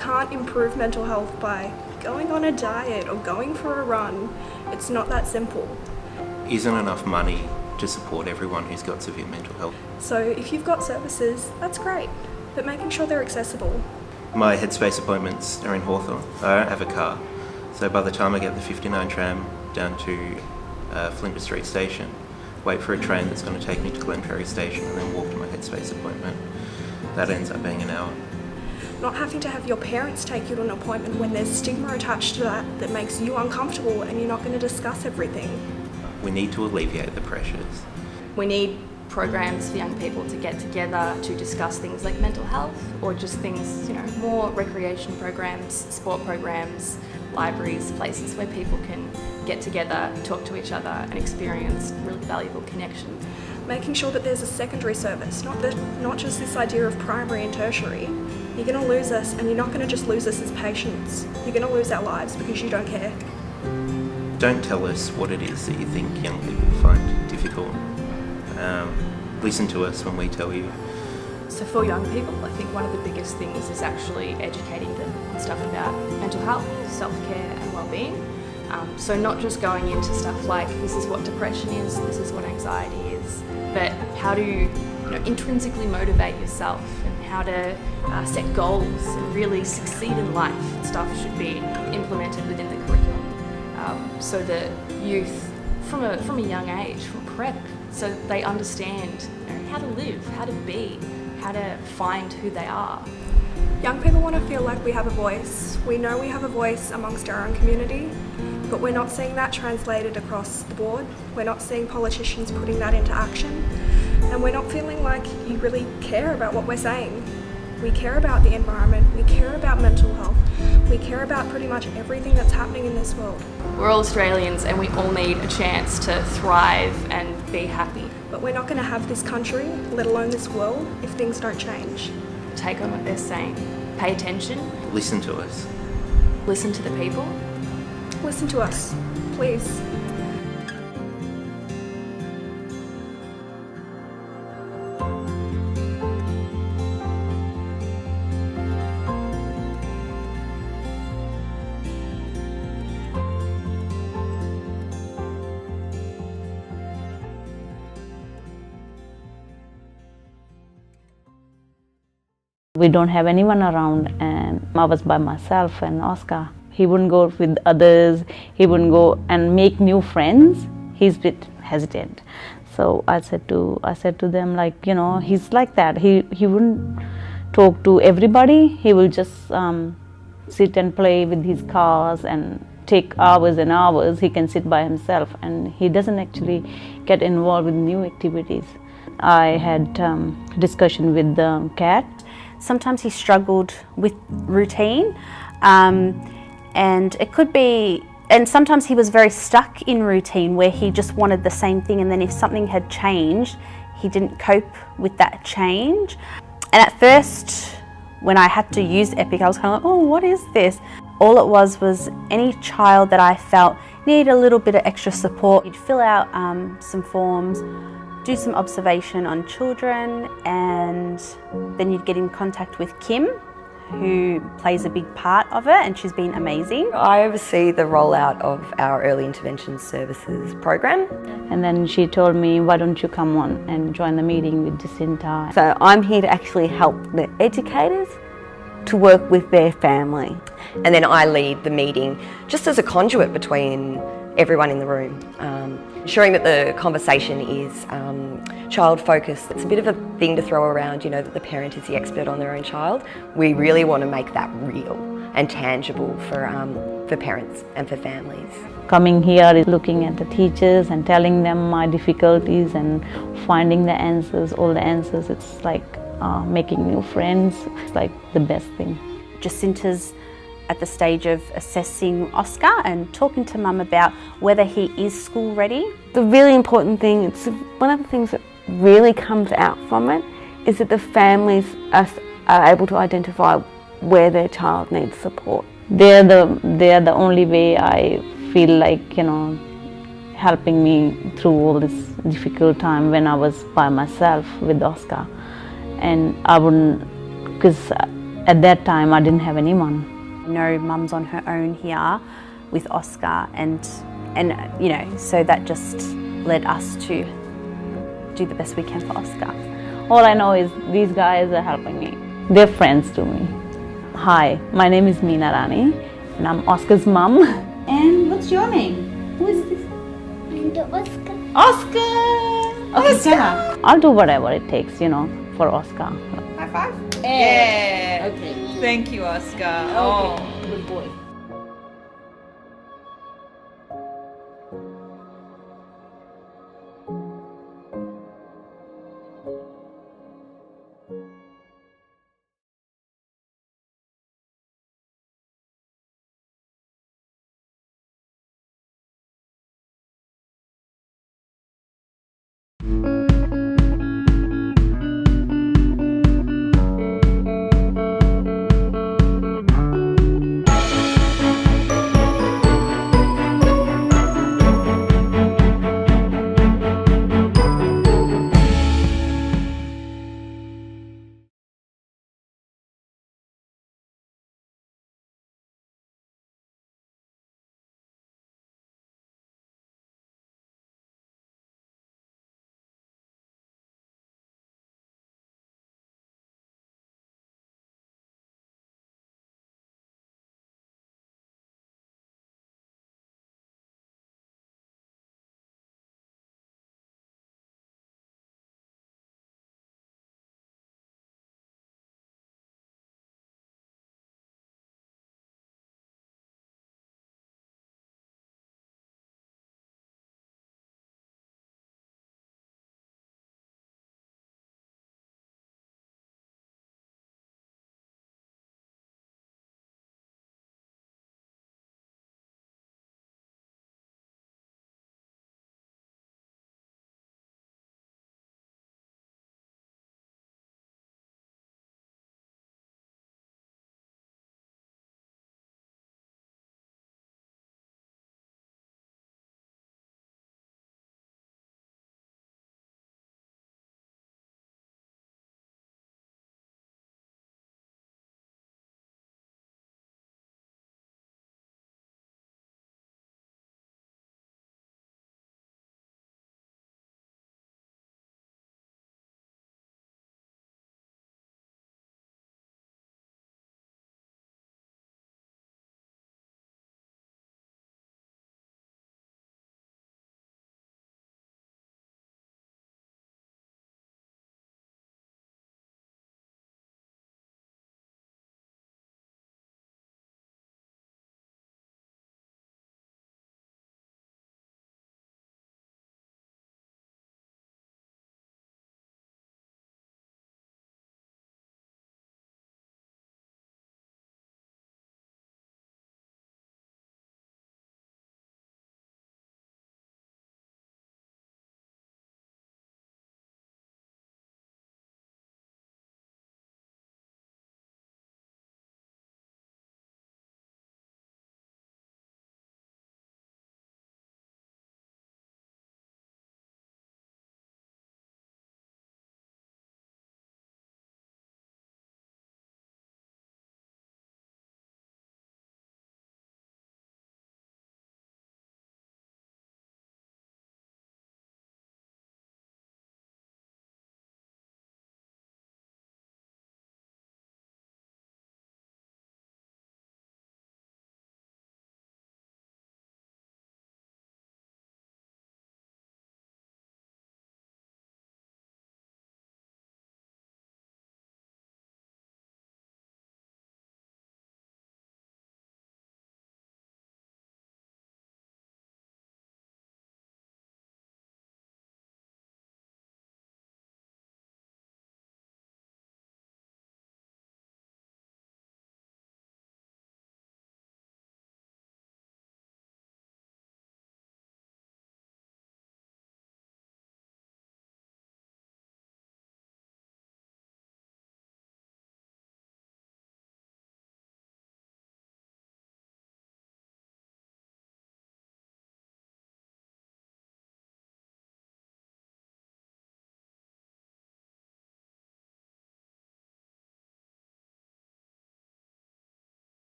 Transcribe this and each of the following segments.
can't improve mental health by going on a diet or going for a run. It's not that simple. Isn't enough money to support everyone who's got severe mental health. So if you've got services, that's great, but making sure they're accessible. My headspace appointments are in Hawthorn. I don't have a car, so by the time I get the 59 tram down to Flinders Street Station, wait for a train that's going to take me to Glenferrie Station and then walk to my headspace appointment, that ends up being an hour. Not having to have your parents take you to an appointment when there's stigma attached to that makes you uncomfortable and you're not going to discuss everything. We need to alleviate the pressures. We need programs for young people to get together to discuss things like mental health or just things, more recreation programs, sport programs, libraries, places where people can get together, talk to each other and experience really valuable connections. Making sure that there's a secondary service, not just this idea of primary and tertiary. You're going to lose us, and you're not going to just lose us as patients. You're going to lose our lives because you don't care. Don't tell us what it is that you think young people find difficult. Listen to us when we tell you. So for young people, I think one of the biggest things is actually educating them on stuff about mental health, self-care and well-being. So not just going into stuff like this is what depression is, this is what anxiety is, but how to intrinsically motivate yourself and how to set goals and really succeed in life. Stuff should be implemented within the curriculum so that youth from a young age, from prep, so that they understand how to live, how to be, how to find who they are. Young people want to feel like we have a voice. We know we have a voice amongst our own community, but we're not seeing that translated across the board. We're not seeing politicians putting that into action, and we're not feeling like you really care about what we're saying. We care about the environment, we care about mental health, we care about pretty much everything that's happening in this world. We're all Australians and we all need a chance to thrive and be happy. But we're not going to have this country, let alone this world, if things don't change. Take on what they're saying. Pay attention. Listen to us. Listen to the people. Listen to us, please. We don't have anyone around, and I was by myself and Oscar. He wouldn't go with others, he wouldn't go and make new friends. He's a bit hesitant. So I said to them, like, he's like that. He wouldn't talk to everybody. He will just sit and play with his cars and take hours and hours. He can sit by himself and he doesn't actually get involved with new activities. I had discussion with Kat. Sometimes he struggled with routine, and it could be, and sometimes he was very stuck in routine where he just wanted the same thing, and then if something had changed, he didn't cope with that change. And at first, when I had to use Epic, I was kind of like, oh, what is this? All it was any child that I felt needed a little bit of extra support. You'd fill out some forms, do some observation on children, and then you'd get in contact with Kim, who plays a big part of it, and she's been amazing. I oversee the rollout of our early intervention services program. And then she told me, why don't you come on and join the meeting with Jacinta? So I'm here to actually help the educators to work with their family. And then I lead the meeting just as a conduit between everyone in the room, ensuring that the conversation is child-focused. It's a bit of a thing to throw around, that the parent is the expert on their own child. We really want to make that real and tangible for parents and for families. Coming here is looking at the teachers and telling them my difficulties and finding the answers, all the answers. It's like making new friends. It's like the best thing. Jacinta's at the stage of assessing Oscar and talking to Mum about whether he is school ready. The really important thing, it's one of the things that really comes out from it, is that the families are able to identify where their child needs support. They're the only way I feel like, helping me through all this difficult time when I was by myself with Oscar. And I wouldn't, because At that time, I didn't have anyone. I know Mum's on her own here with Oscar, and you know, so that just led us to do the best we can for Oscar. All I know is these guys are helping me. They're friends to me. Hi, my name is Meena Rani, and I'm Oscar's mum. And what's your name? Who is this? Oscar. Oscar! Okay, Sarah. I'll do whatever it takes, you know, for Oscar. High five. Yeah. Okay. Thank you, Oscar. Okay. Oh. Good boy.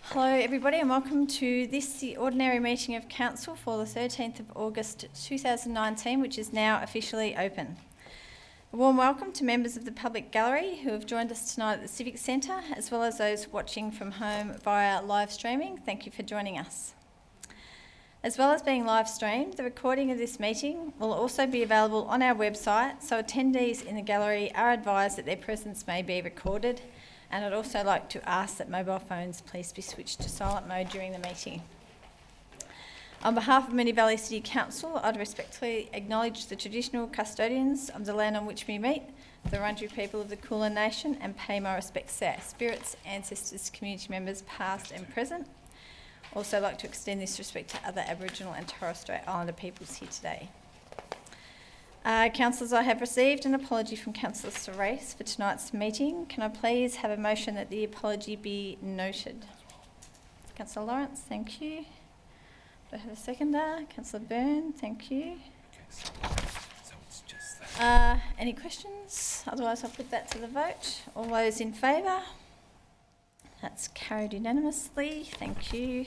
Hello everybody and welcome to the ordinary meeting of Council for the 13th of August 2019, which is now officially open. A warm welcome to members of the public gallery who have joined us tonight at the Civic Centre, as well as those watching from home via live streaming. Thank you for joining us. As well as being live streamed, the recording of this meeting will also be available on our website, so attendees in the gallery are advised that their presence may be recorded. And I'd also like to ask that mobile phones please be switched to silent mode during the meeting. On behalf of Moonee Valley City Council, I'd respectfully acknowledge the traditional custodians of the land on which we meet, the Wurundjeri people of the Kulin Nation, and pay my respects to our spirits, ancestors, community members past and present. Also like to extend this respect to other Aboriginal and Torres Strait Islander peoples here today. Councillors, I have received an apology from Councillor Serace for tonight's meeting. Can I please have a motion that the apology be noted? Councillor Lawrence, thank you. Do I have a seconder? Councillor Byrne, thank you. Any questions? Otherwise I'll put that to the vote. All those in favour? That's carried unanimously, thank you.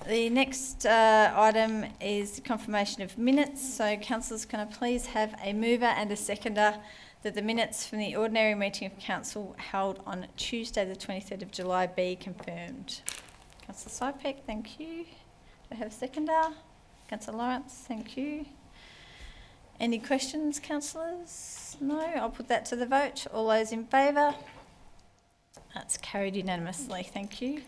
The next item is the confirmation of minutes. So councillors, can I please have a mover and a seconder that the minutes from the ordinary meeting of council held on Tuesday the 23rd of July be confirmed? Councillor Sypek, thank you. Do I have a seconder? Councillor Lawrence, thank you. Any questions, councillors? No, I'll put that to the vote. All those in favour? That's carried unanimously, thank you.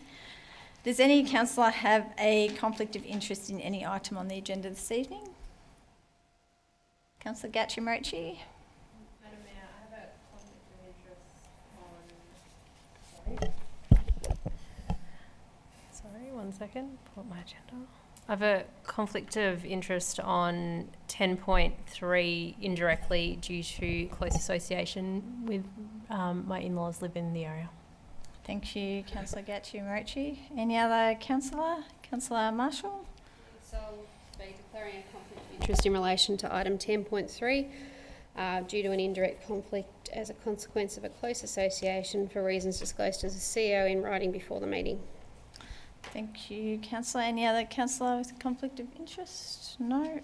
Does any councillor have a conflict of interest in any item on the agenda this evening? Councillor Gatchimrochi. Madam Mayor, I have a conflict of interest on... Sorry, 1 second. Pull up my agenda. I have a conflict of interest on 10.3 indirectly due to close association with my in-laws live in the area. Thank you, Councillor Gatchimrochi. Any other councillor? Councillor Marshall? So I'll be declaring a conflict of interest in relation to item 10.3 due to an indirect conflict as a consequence of a close association for reasons disclosed as a CEO in writing before the meeting. Thank you, councillor. Any other councillor with a conflict of interest? No.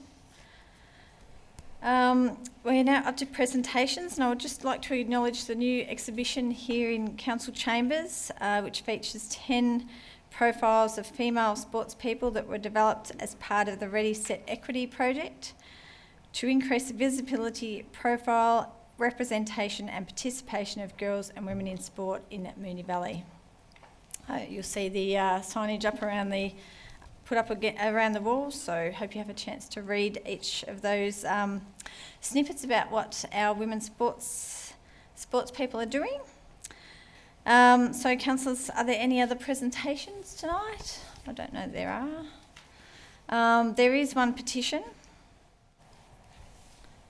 We're now up to presentations, and I would just like to acknowledge the new exhibition here in Council Chambers, which features 10 profiles of female sports people that were developed as part of the Ready Set Equity project to increase the visibility, profile, representation and participation of girls and women in sport in Moonee Valley. You'll see the signage up around put up around the walls, so hope you have a chance to read each of those snippets about what our women's sports people are doing. So councillors, are there any other presentations tonight? I don't know if there are. There is one petition,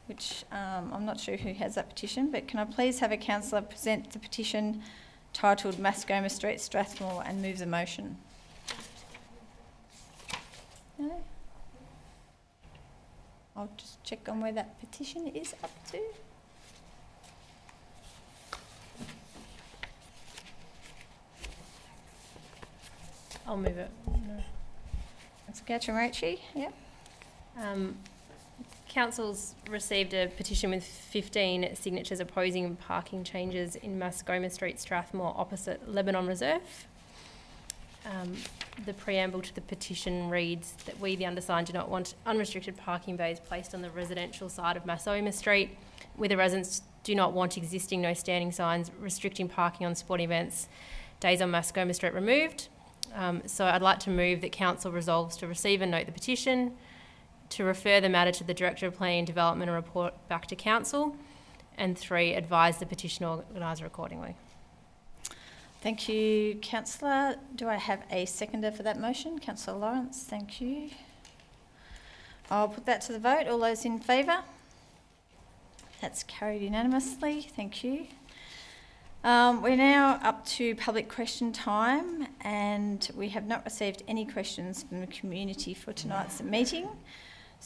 which I'm not sure who has that petition, but can I please have a councillor present the petition titled Mascoma Street, Strathmore, and move the motion? No? I'll just check on where that petition is up to. I'll move it. No. It's Gatchimrochi, yep. Council's received a petition with 15 signatures opposing parking changes in Mascoma Street, Strathmore, opposite Lebanon Reserve. The preamble to the petition reads that we, the undersigned, do not want unrestricted parking bays placed on the residential side of Mascoma Street. We, the residents, do not want existing no standing signs restricting parking on sporting events days on Mascoma Street removed. So I'd like to move that Council resolves to receive and note the petition, to refer the matter to the Director of Planning and Development and report back to Council, and 3, advise the petition organiser accordingly. Thank you, councillor. Do I have a seconder for that motion? Councillor Lawrence, thank you. I'll put that to the vote. All those in favour? That's carried unanimously. Thank you. We're now up to public question time, and we have not received any questions from the community for tonight's meeting.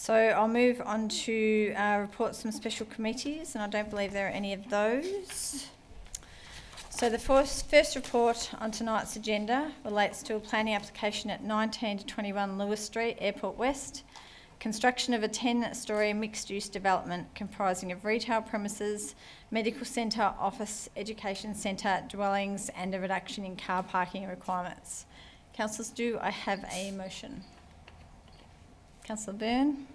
So I'll move on to reports from special committees, and I don't believe there are any of those. So the first report on tonight's agenda relates to a planning application at 19 to 21 Lewis Street, Airport West. Construction of a 10-storey mixed-use development comprising of retail premises, medical centre, office, education centre, dwellings, and a reduction in car parking requirements. Councillors, do I have a motion? Councillor Byrne.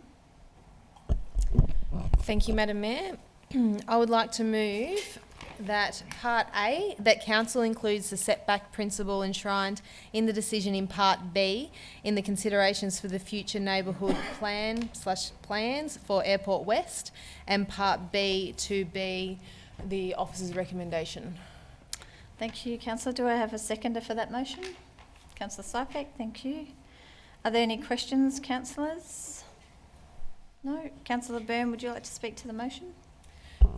Thank you, Madam Mayor. I would like to move that Part A, that Council includes the setback principle enshrined in the decision in Part B in the considerations for the future neighbourhood plans for Airport West, and Part B to be the officer's recommendation. Thank you, Councillor. Do I have a seconder for that motion? Councillor Sypek, thank you. Are there any questions, councillors? No? Councillor Byrne, would you like to speak to the motion?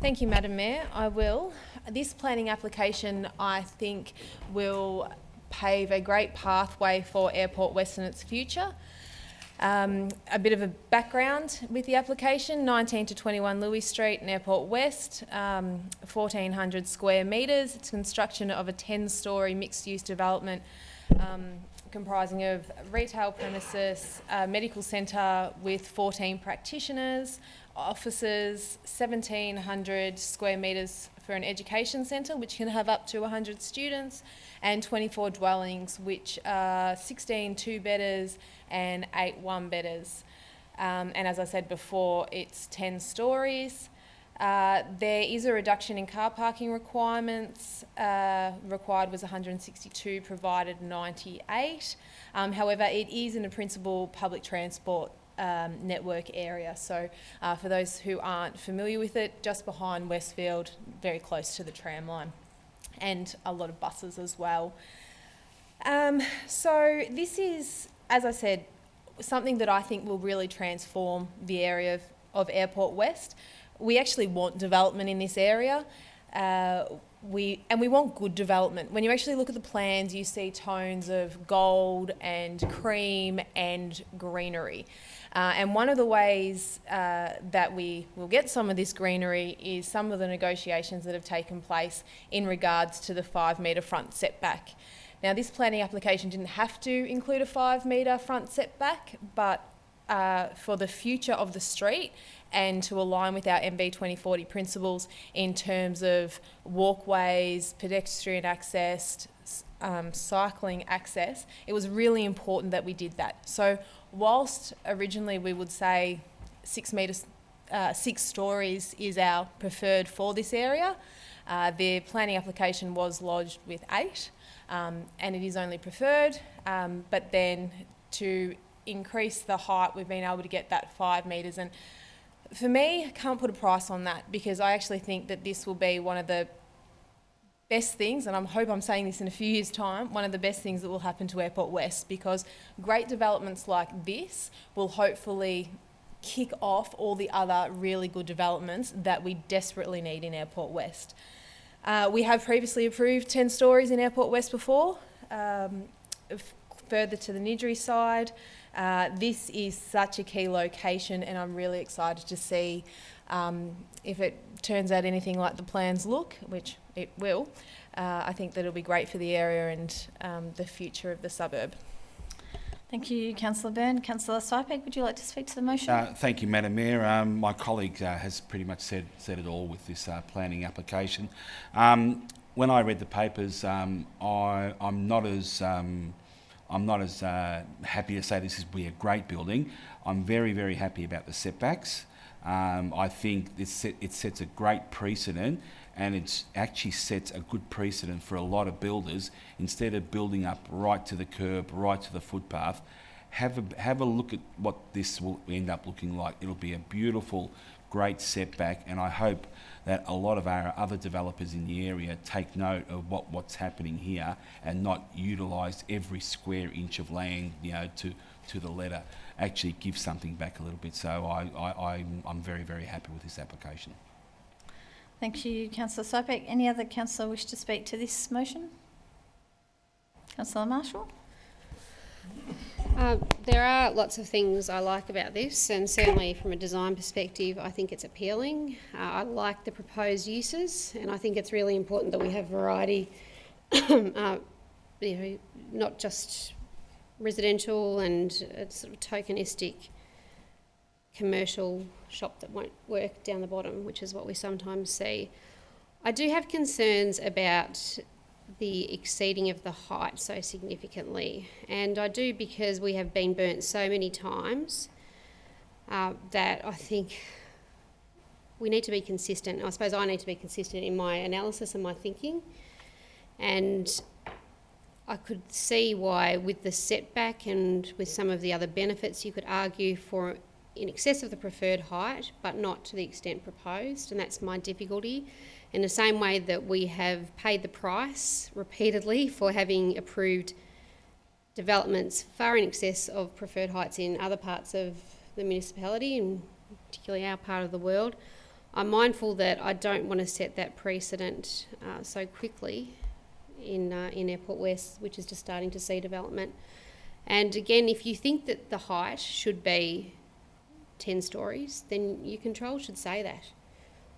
Thank you, Madam Mayor. I will. This planning application, I think, will pave a great pathway for Airport West in its future. A bit of a background with the application: 19 to 21 Louis Street in Airport West, 1,400 square metres. It's construction of a 10-storey mixed-use development comprising of retail premises, medical centre with 14 practitioners, offices, 1,700 square metres for an education centre which can have up to 100 students, and 24 dwellings which are 16 two-bedders and 8 one-bedders. And as I said before, it's 10 storeys. There is a reduction in car parking requirements. Required was 162, provided 98. However, it is in a principal public transport network area. So for those who aren't familiar with it, just behind Westfield, very close to the tram line, and a lot of buses as well. So this is, as I said, something that I think will really transform the area of Airport West. We actually want development in this area. We want good development. When you actually look at the plans, you see tones of gold and cream and greenery. And one of the ways that we will get some of this greenery is some of the negotiations that have taken place in regards to the 5 metre front setback. Now, this planning application didn't have to include a 5 metre front setback, but for the future of the street and to align with our MB 2040 principles in terms of walkways, pedestrian access, cycling access, it was really important that we did that. So whilst originally we would say 6 stories is our preferred for this area, the planning application was lodged with 8, and it is only preferred, but then to increase the height, we've been able to get that 5 metres. And for me, I can't put a price on that, because I actually think that this will be one of the best things, and I hope I'm saying this in a few years' time, one of the best things that will happen to Airport West, because great developments like this will hopefully kick off all the other really good developments that we desperately need in Airport West. We have previously approved 10 stories in Airport West before, further to the Nidri side. This is such a key location, and I'm really excited to see if it turns out anything like the plans look, which it will. I think that it'll be great for the area and the future of the suburb. Thank you, Councillor Byrne. Councillor Sypek, would you like to speak to the motion? Thank you, Madam Mayor. My colleague has pretty much said it all with this planning application. When I read the papers, I'm not as happy to say this will be a great building. I'm very, very happy about the setbacks. I think it sets a great precedent, and it actually sets a good precedent for a lot of builders. Instead of building up right to the curb, right to the footpath, have a look at what this will end up looking like. It'll be a beautiful, great setback, and I hope that a lot of our other developers in the area take note of what's happening here and not utilise every square inch of land, to the letter. Actually give something back a little bit. So I'm very, very happy with this application. Thank you, Councillor Sypek. Any other councillor wish to speak to this motion? Councillor Marshall? There are lots of things I like about this, and certainly from a design perspective I think it's appealing. I like the proposed uses, and I think it's really important that we have variety, not just residential and a sort of tokenistic commercial shop that won't work down the bottom, which is what we sometimes see. I do have concerns about the exceeding of the height so significantly, and I do because we have been burnt so many times that I think we need to be consistent. I suppose I need to be consistent in my analysis and my thinking, and I could see why with the setback and with some of the other benefits you could argue for in excess of the preferred height, but not to the extent proposed, and that's my difficulty. In the same way that we have paid the price repeatedly for having approved developments far in excess of preferred heights in other parts of the municipality, and particularly our part of the world, I'm mindful that I don't want to set that precedent so quickly in Airport West, which is just starting to see development. And again, if you think that the height should be 10 stories, then your control should say that.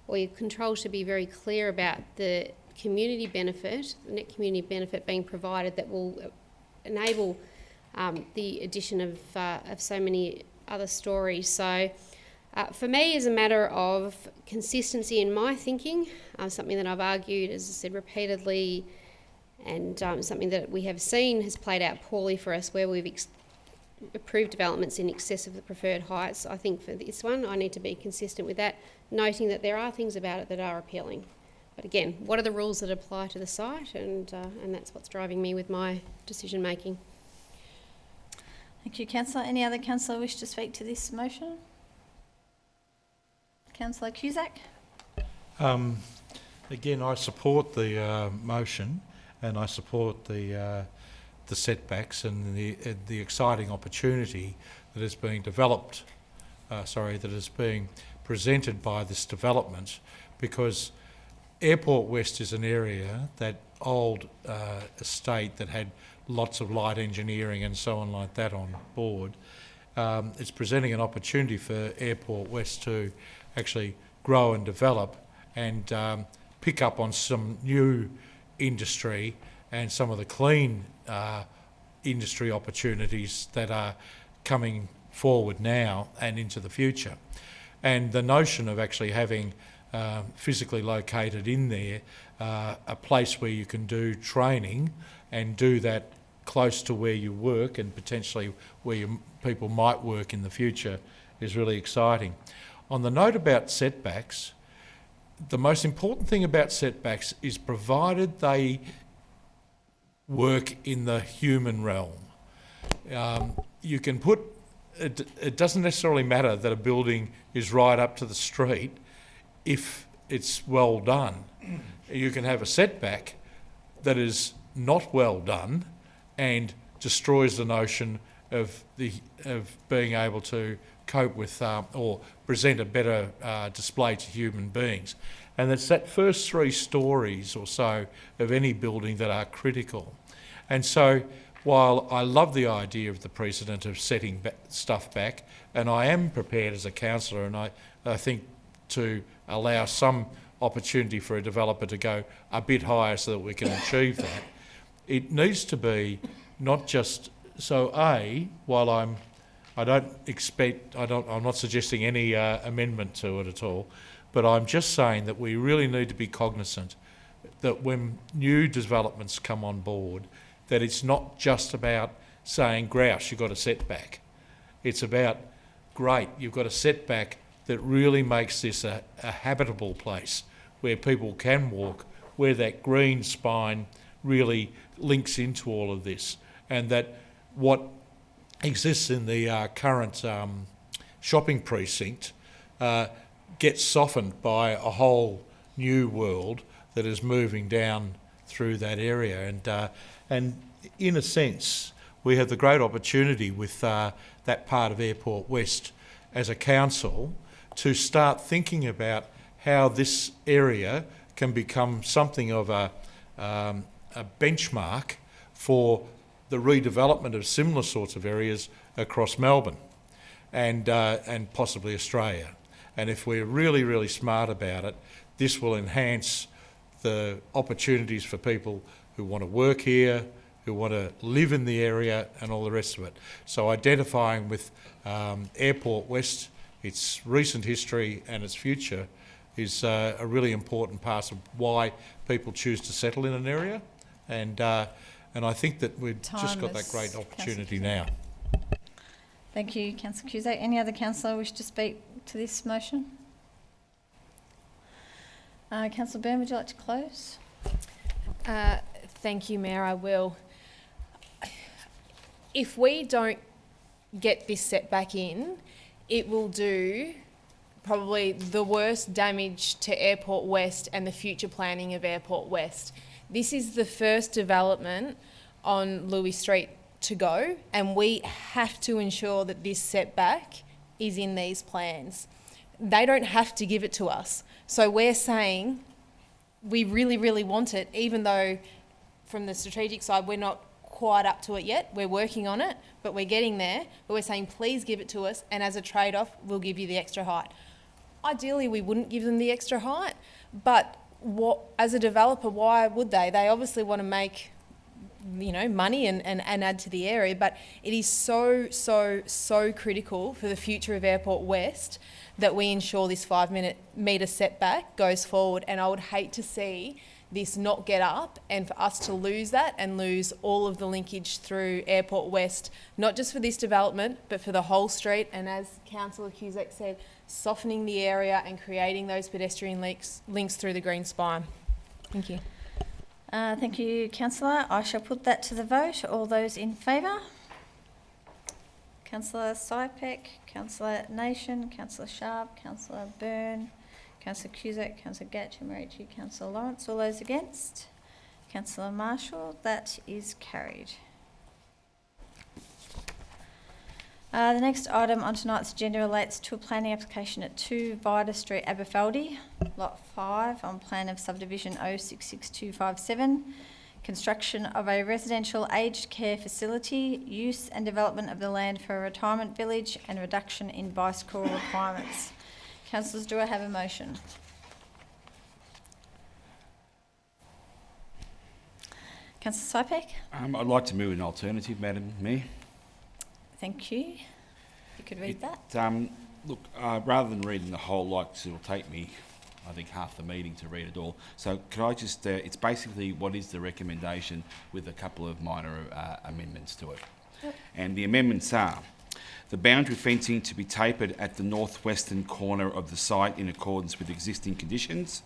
Or your control should be very clear about the community benefit, the net community benefit being provided that will enable the addition of so many other stories. So for me, as a matter of consistency in my thinking, something that I've argued, as I said, repeatedly, and something that we have seen has played out poorly for us where we've approved developments in excess of the preferred heights. I think for this one I need to be consistent with that, noting that there are things about it that are appealing. But again, what are the rules that apply to the site, and that's what's driving me with my decision making. Thank you, Councillor. Any other councillor wish to speak to this motion? Councillor Cusack? Again, I support the motion, and I support the setbacks and the exciting opportunity that is being developed, that is being presented by this development, because Airport West is an area, that old estate that had lots of light engineering and so on like that on board. It's presenting an opportunity for Airport West to actually grow and develop and pick up on some new industry and some of the clean industry opportunities that are coming forward now and into the future. And the notion of actually having physically located in there a place where you can do training and do that close to where you work and potentially where people might work in the future is really exciting. On the note about setbacks, the most important thing about setbacks is provided they work in the human realm. You can put, it doesn't necessarily matter that a building is right up to the street if it's well done. You can have a setback that is not well done and destroys the notion of being able to cope with or present a better display to human beings. And it's that first 3 stories or so of any building that are critical. And so while I love the idea of the precedent of setting stuff back, and I am prepared as a councillor, and I think to allow some opportunity for a developer to go a bit higher so that we can achieve that, it needs to be not just, so while I'm not suggesting any amendment to it at all, but I'm just saying that we really need to be cognizant that when new developments come on board, that it's not just about saying, grouse, you've got a setback. It's about, great, you've got a setback that really makes this a habitable place where people can walk, where that green spine really links into all of this, and that what exists in the current shopping precinct gets softened by a whole new world that is moving down through that area. And in a sense, we have the great opportunity with that part of Airport West as a council to start thinking about how this area can become something of a benchmark for the redevelopment of similar sorts of areas across Melbourne and possibly Australia. And if we're really, really smart about it, this will enhance the opportunities for people who want to work here, who want to live in the area and all the rest of it. So identifying with Airport West, its recent history and its future is a really important part of why people choose to settle in an area. And I think that we've just got that great opportunity now. Thank you, Councillor Cusack. Any other councillor wish to speak to this motion? Councillor Byrne, would you like to close? Thank you, Mayor, I will. If we don't get this setback in, it will do probably the worst damage to Airport West and the future planning of Airport West. This is the first development on Louis Street to go, and we have to ensure that this setback is in these plans. They don't have to give it to us. So we're saying we really, really want it, even though from the strategic side we're not quite up to it yet. We're working on it, but we're getting there. But we're saying please give it to us, and as a trade-off we'll give you the extra height. Ideally we wouldn't give them the extra height, but as a developer, why would they? They obviously want to make, you know, money and add to the area, but it is so critical for the future of Airport West that we ensure this 5 metre setback goes forward. And I would hate to see this not get up and for us to lose that and lose all of the linkage through Airport West, not just for this development but for the whole street, and as Councillor Cusack said, softening the area and creating those pedestrian links through the green spine. Thank you. Thank you, Councillor. I shall put that to the vote. All those in favour? Councillor Sypek, Councillor Nation, Councillor Sharp, Councillor Byrne, Councillor Cusack, Councillor Gatch, Marici, Councillor Lawrence. All those against? Councillor Marshall. That is carried. The next item on tonight's agenda relates to a planning application at 2 Vida Street, Aberfeldy, Lot 5, on plan of subdivision 066257, construction of a residential aged care facility, use and development of the land for a retirement village, and reduction in bicycle requirements. Councillors, do I have a motion? Councillor Sypek? I'd like to move an alternative, Madam Mayor. Thank you. If you could read that. Look, rather than reading the whole lot, 'cause it'll take me, I think, half the meeting to read it all. So could I just, it's basically what is the recommendation with a couple of minor amendments to it. Yep. And the amendments are: the boundary fencing to be tapered at the northwestern corner of the site in accordance with existing conditions.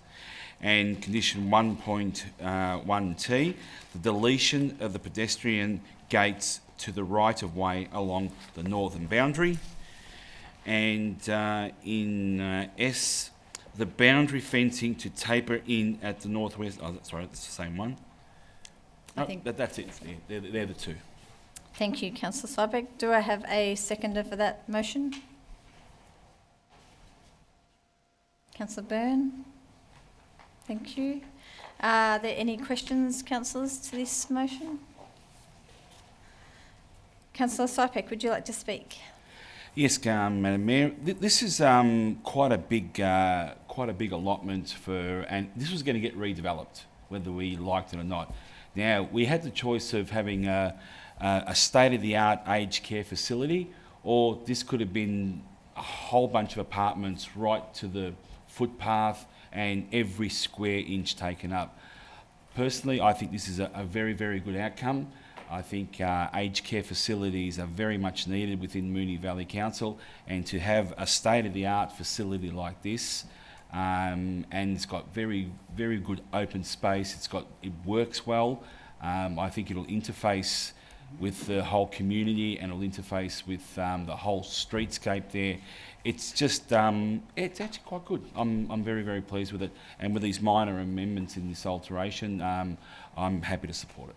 And condition 1.1T, the deletion of the pedestrian gates to the right-of-way along the northern boundary. And in S, the boundary fencing to taper in at the northwest. Oh, sorry, that's the same one. I think that's it. Yeah, they're the two. Thank you, Councillor Sypek. Do I have a seconder for that motion? Councillor Byrne. Thank you. Are there any questions, councillors, to this motion? Councillor Sypek, would you like to speak? Yes, Madam Mayor. This is quite a big allotment for, and this was going to get redeveloped, whether we liked it or not. Now we had the choice of having a state-of-the-art aged care facility, or this could have been a whole bunch of apartments right to the footpath and every square inch taken up. Personally, I think this is a very, very good outcome. I think aged care facilities are very much needed within Moonee Valley Council, and to have a state-of-the-art facility like this, and it's got very, very good open space. It works well. I think it'll interface with the whole community, and it'll interface with the whole streetscape there. It's just, it's actually quite good. I'm very, very pleased with it. And with these minor amendments in this alteration, I'm happy to support it.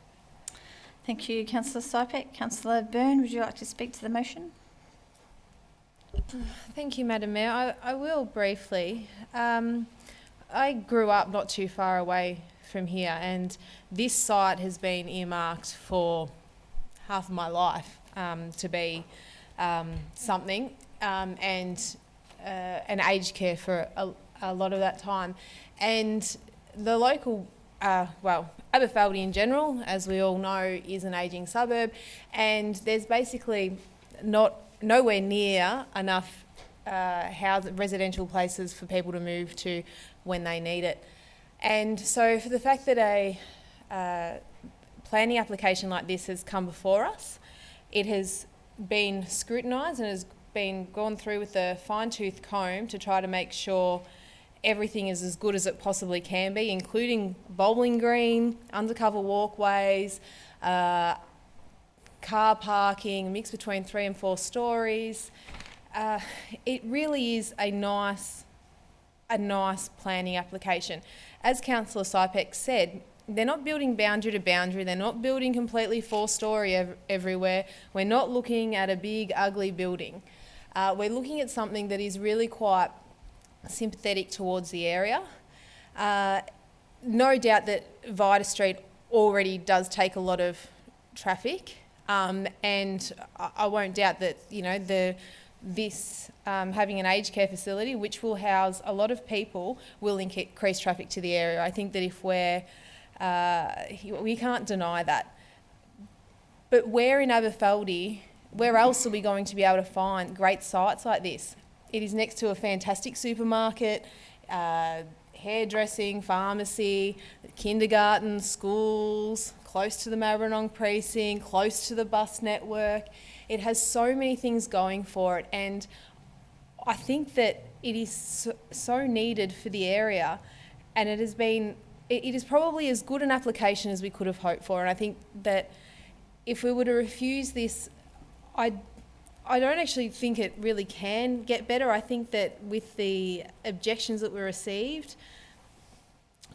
Thank you, Councillor Sypek. Councillor Byrne, would you like to speak to the motion? Thank you, Madam Mayor. I will briefly. I grew up not too far away from here, and this site has been earmarked for half of my life to be something, and an aged care for a lot of that time. And the local, Aberfeldy in general, as we all know, is an ageing suburb, and there's basically nowhere near enough residential places for people to move to when they need it. And so for the fact that a planning application like this has come before us, it has been scrutinised and has been gone through with a fine-tooth comb to try to make sure everything is as good as it possibly can be, including bowling green, undercover walkways, car parking, mix between 3 and 4 stories. It really is a nice planning application. As Councillor Sypek said, they're not building boundary to boundary, they're not building completely 4-storey everywhere. We're not looking at a big, ugly building. We're looking at something that is really quite sympathetic towards the area. No doubt that Vita Street already does take a lot of traffic, and I won't doubt that, you know, having an aged care facility which will house a lot of people will increase traffic to the area. I think that if we can't deny that. But where in Aberfeldy, where else are we going to be able to find great sites like this? It is next to a fantastic supermarket, hairdressing, pharmacy, kindergarten, schools, close to the Maribyrnong precinct, close to the bus network. It has so many things going for it, and I think that it is so needed for the area, and it is probably as good an application as we could have hoped for. And I think that if we were to refuse this, I don't actually think it really can get better. I think that with the objections that we received,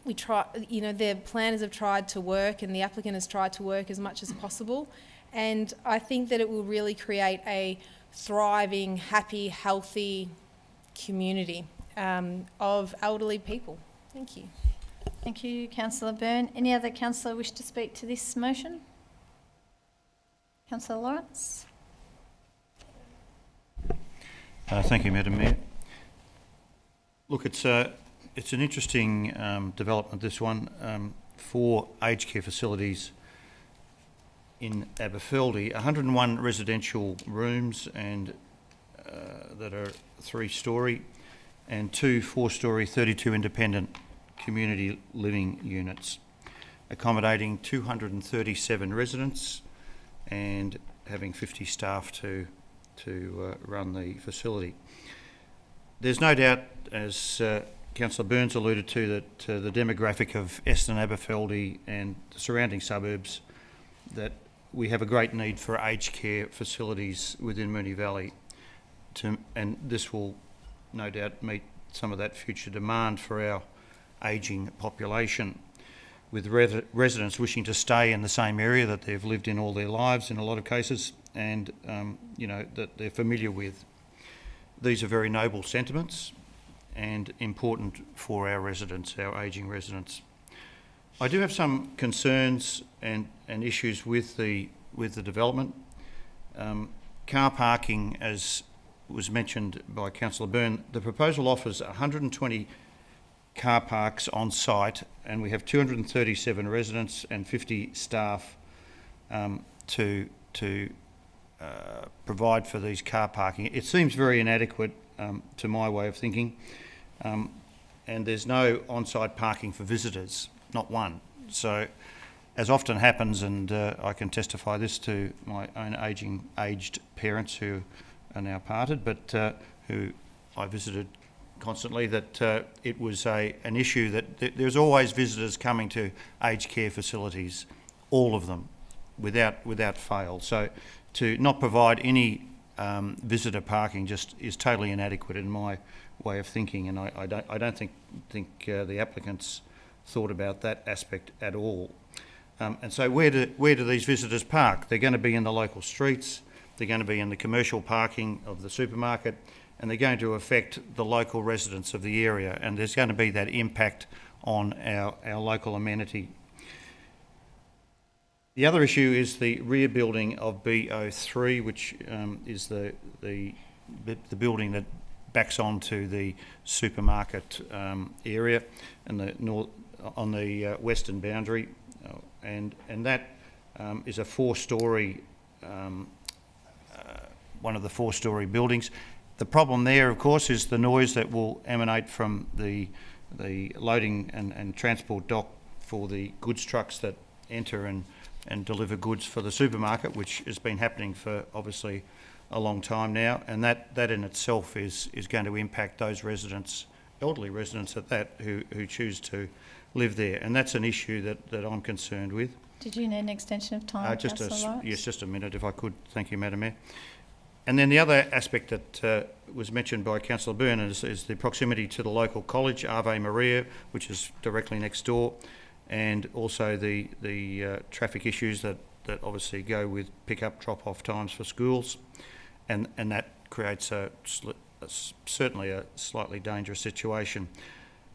the planners have tried to work and the applicant has tried to work as much as possible. And I think that it will really create a thriving, happy, healthy community of elderly people. Thank you. Thank you, Councillor Byrne. Any other councillor wish to speak to this motion? Councillor Lawrence. Thank you, Madam Mayor. Look, it's an interesting development, this one, for aged care facilities in Aberfeldy. 101 residential rooms and that are 3-storey, and 2 4-storey, 32 independent community living units, accommodating 237 residents and having 50 staff to run the facility. There's no doubt, as Councillor Burns alluded to, that the demographic of Eston Aberfeldy and the surrounding suburbs, that we have a great need for aged care facilities within Moonee Valley, and this will no doubt meet some of that future demand for our ageing population, with residents wishing to stay in the same area that they've lived in all their lives in a lot of cases, and that they're familiar with. These are very noble sentiments and important for our residents, our ageing residents. I do have some concerns and issues with the development. Car parking, as was mentioned by Councillor Byrne, the proposal offers 120 car parks on site, and we have 237 residents and 50 staff to provide for these car parking. It seems very inadequate to my way of thinking, and there's no on-site parking for visitors, not one. So, as often happens, and I can testify this to my own aged parents who are now parted, but who I visited constantly, that it was an issue that there's always visitors coming to aged care facilities, all of them, without fail. So to not provide any visitor parking just is totally inadequate in my way of thinking, and I don't think the applicants thought about that aspect at all. And so where do these visitors park? They're going to be in the local streets, they're going to be in the commercial parking of the supermarket, and they're going to affect the local residents of the area, and there's going to be that impact on our local amenity. The other issue is the rear building of B03, which is the building that backs onto the supermarket area and on the western boundary, and that is a four-storey, one of the four-storey buildings. The problem there, of course, is the noise that will emanate from the loading and transport dock for the goods trucks that enter and deliver goods for the supermarket, which has been happening for obviously a long time now, and that in itself is going to impact those residents, elderly residents at that, who choose to live there, and that's an issue that I'm concerned with. Did you need an extension of time, Councillor Lawrence? Yes, just a minute if I could. Thank you, Madam Mayor. And then the other aspect that was mentioned by Councillor Byrne is the proximity to the local college, Ave Maria, which is directly next door, and also the traffic issues that obviously go with pick-up, drop-off times for schools, and that creates certainly a slightly dangerous situation.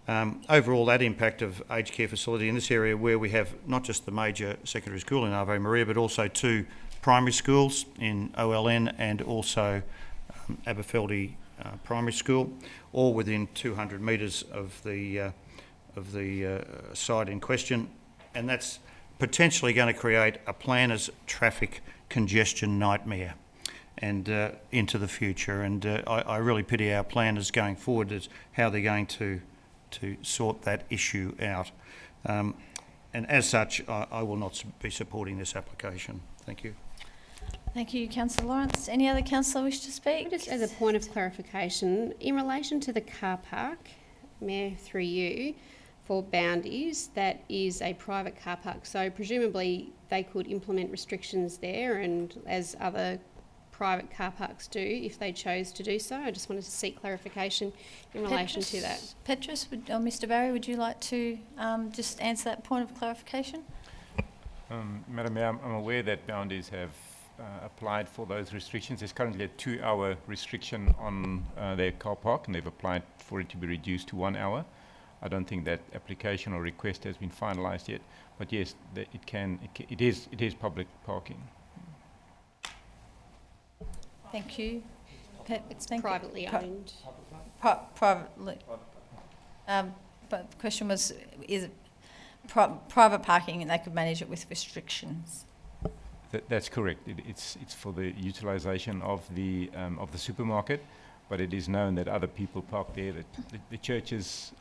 Overall, that impact of aged care facility in this area, where we have not just the major secondary school in Ave Maria, but also two primary schools in OLN and also Aberfeldy Primary School, all within 200 metres of the site in question, and that's potentially going to create a planner's traffic congestion nightmare and into the future. And I really pity our planners going forward as how they're going to sort that issue out. And as such, I will not be supporting this application. Thank you. Thank you, Councillor Lawrence. Any other councillor wish to speak? Just as a point of clarification, in relation to the car park, Mayor, through you, for Boundies, that is a private car park, so presumably they could implement restrictions there, and as other private car parks do if they chose to do so. I just wanted to seek clarification in relation to that. Petrus, or Mr Barry, would you like to just answer that point of clarification? Madam Mayor, I'm aware that Boundies have applied for those restrictions. There's currently a 2-hour restriction on their car park, and they've applied for it to be reduced to 1 hour. I don't think that application or request has been finalised yet, but yes, it is public parking. Thank you. It's privately owned. Privately. But the question was, is it private parking, and they could manage it with restrictions? That's correct. It's for the utilisation of the supermarket, but it is known that other people park there. That the churches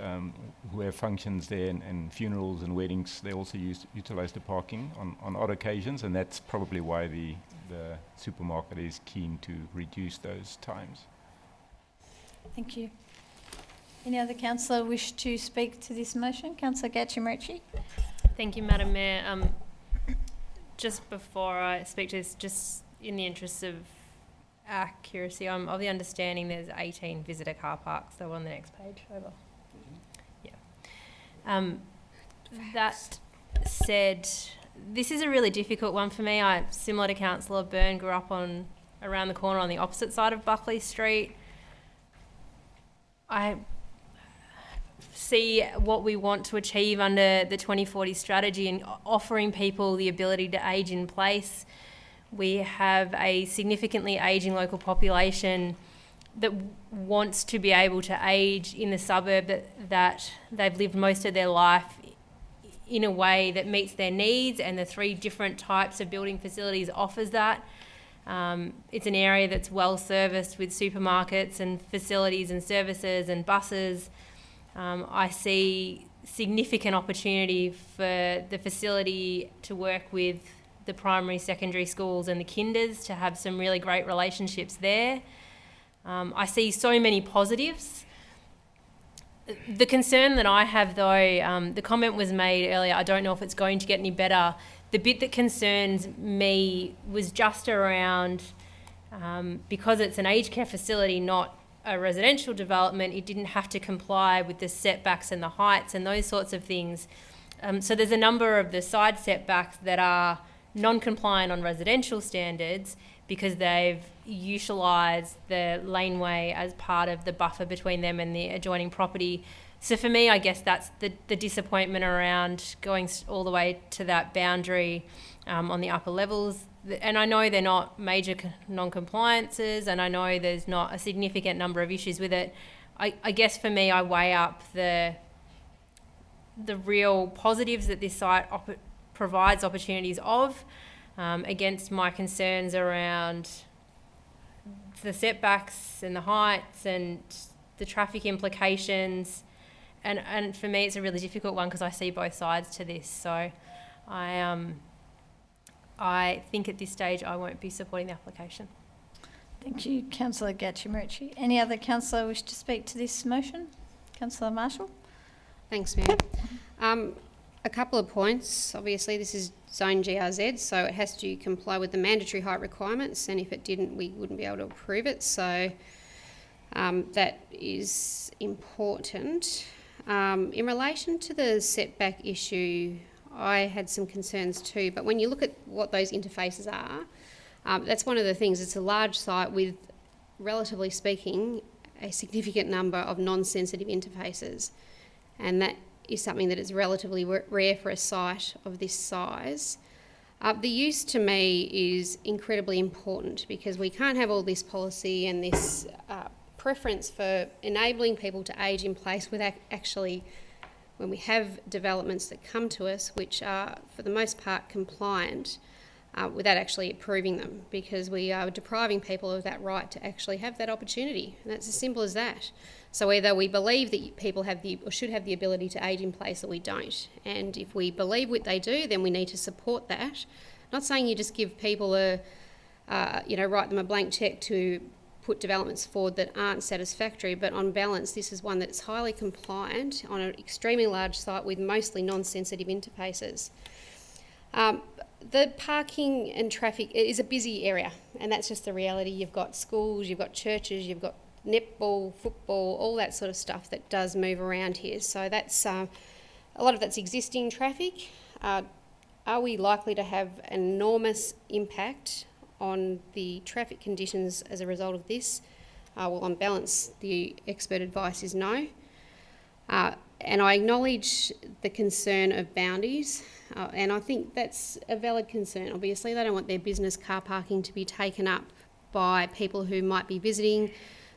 who have functions there and funerals and weddings, they also utilise the parking on odd occasions, and that's probably why the supermarket is keen to reduce those times. Thank you. Any other councillor wish to speak to this motion? Councillor Gatchimerici. Thank you, Madam Mayor. Just before I speak to this, just in the interest of accuracy, I'm of the understanding there's 18 visitor car parks, so on the next page, over. Yeah. That said, this is a really difficult one for me. Similar to Councillor Byrne, grew up around the corner on the opposite side of Buckley Street. I see what we want to achieve under the 2040 strategy and offering people the ability to age in place. We have a significantly ageing local population that wants to be able to age in the suburb that they've lived most of their life in a way that meets their needs, and the 3 different types of building facilities offers that. It's an area that's well serviced with supermarkets and facilities and services and buses. I see significant opportunity for the facility to work with the primary, secondary schools and the kinders to have some really great relationships there. I see so many positives. The concern that I have though, the comment was made earlier, I don't know if it's going to get any better. The bit that concerns me was just around, because it's an aged care facility, not a residential development, it didn't have to comply with the setbacks and the heights and those sorts of things. So there's a number of the side setbacks that are non-compliant on residential standards because they've utilised the laneway as part of the buffer between them and the adjoining property. So for me, I guess that's the disappointment around going all the way to that boundary on the upper levels. And I know they're not major non-compliances, and I know there's not a significant number of issues with it. I guess for me, I weigh up the real positives that this site provides opportunities of against my concerns around the setbacks and the heights and the traffic implications. And for me, it's a really difficult one because I see both sides to this. So I think at this stage I won't be supporting the application. Thank you, Councillor Gatchimerici. Any other councillor wish to speak to this motion? Councillor Marshall. Thanks, Mayor. A couple of points. Obviously, this is Zone GRZ, so it has to comply with the mandatory height requirements, and if it didn't, we wouldn't be able to approve it. So that is important. In relation to the setback issue, I had some concerns too, but when you look at what those interfaces are, that's one of the things. It's a large site with, relatively speaking, a significant number of non-sensitive interfaces, and that is something that is relatively rare for a site of this size. The use to me is incredibly important because we can't have all this policy and this preference for enabling people to age in place without actually, when we have developments that come to us which are for the most part compliant, without actually approving them, because we are depriving people of that right to actually have that opportunity, and that's as simple as that. So either we believe that people have or should have the ability to age in place, or we don't. And if we believe what they do, then we need to support that. Not saying you just give people write them a blank cheque to put developments forward that aren't satisfactory, but on balance, this is one that's highly compliant on an extremely large site with mostly non-sensitive interfaces. The parking and traffic is a busy area, and that's just the reality. You've got schools, you've got churches, you've got netball, football, all that sort of stuff that does move around here. So that's a lot of that's existing traffic. Are we likely to have an enormous impact on the traffic conditions as a result of this? Well, on balance, the expert advice is no. And I acknowledge the concern of boundaries, and I think that's a valid concern. Obviously, they don't want their business car parking to be taken up by people who might be visiting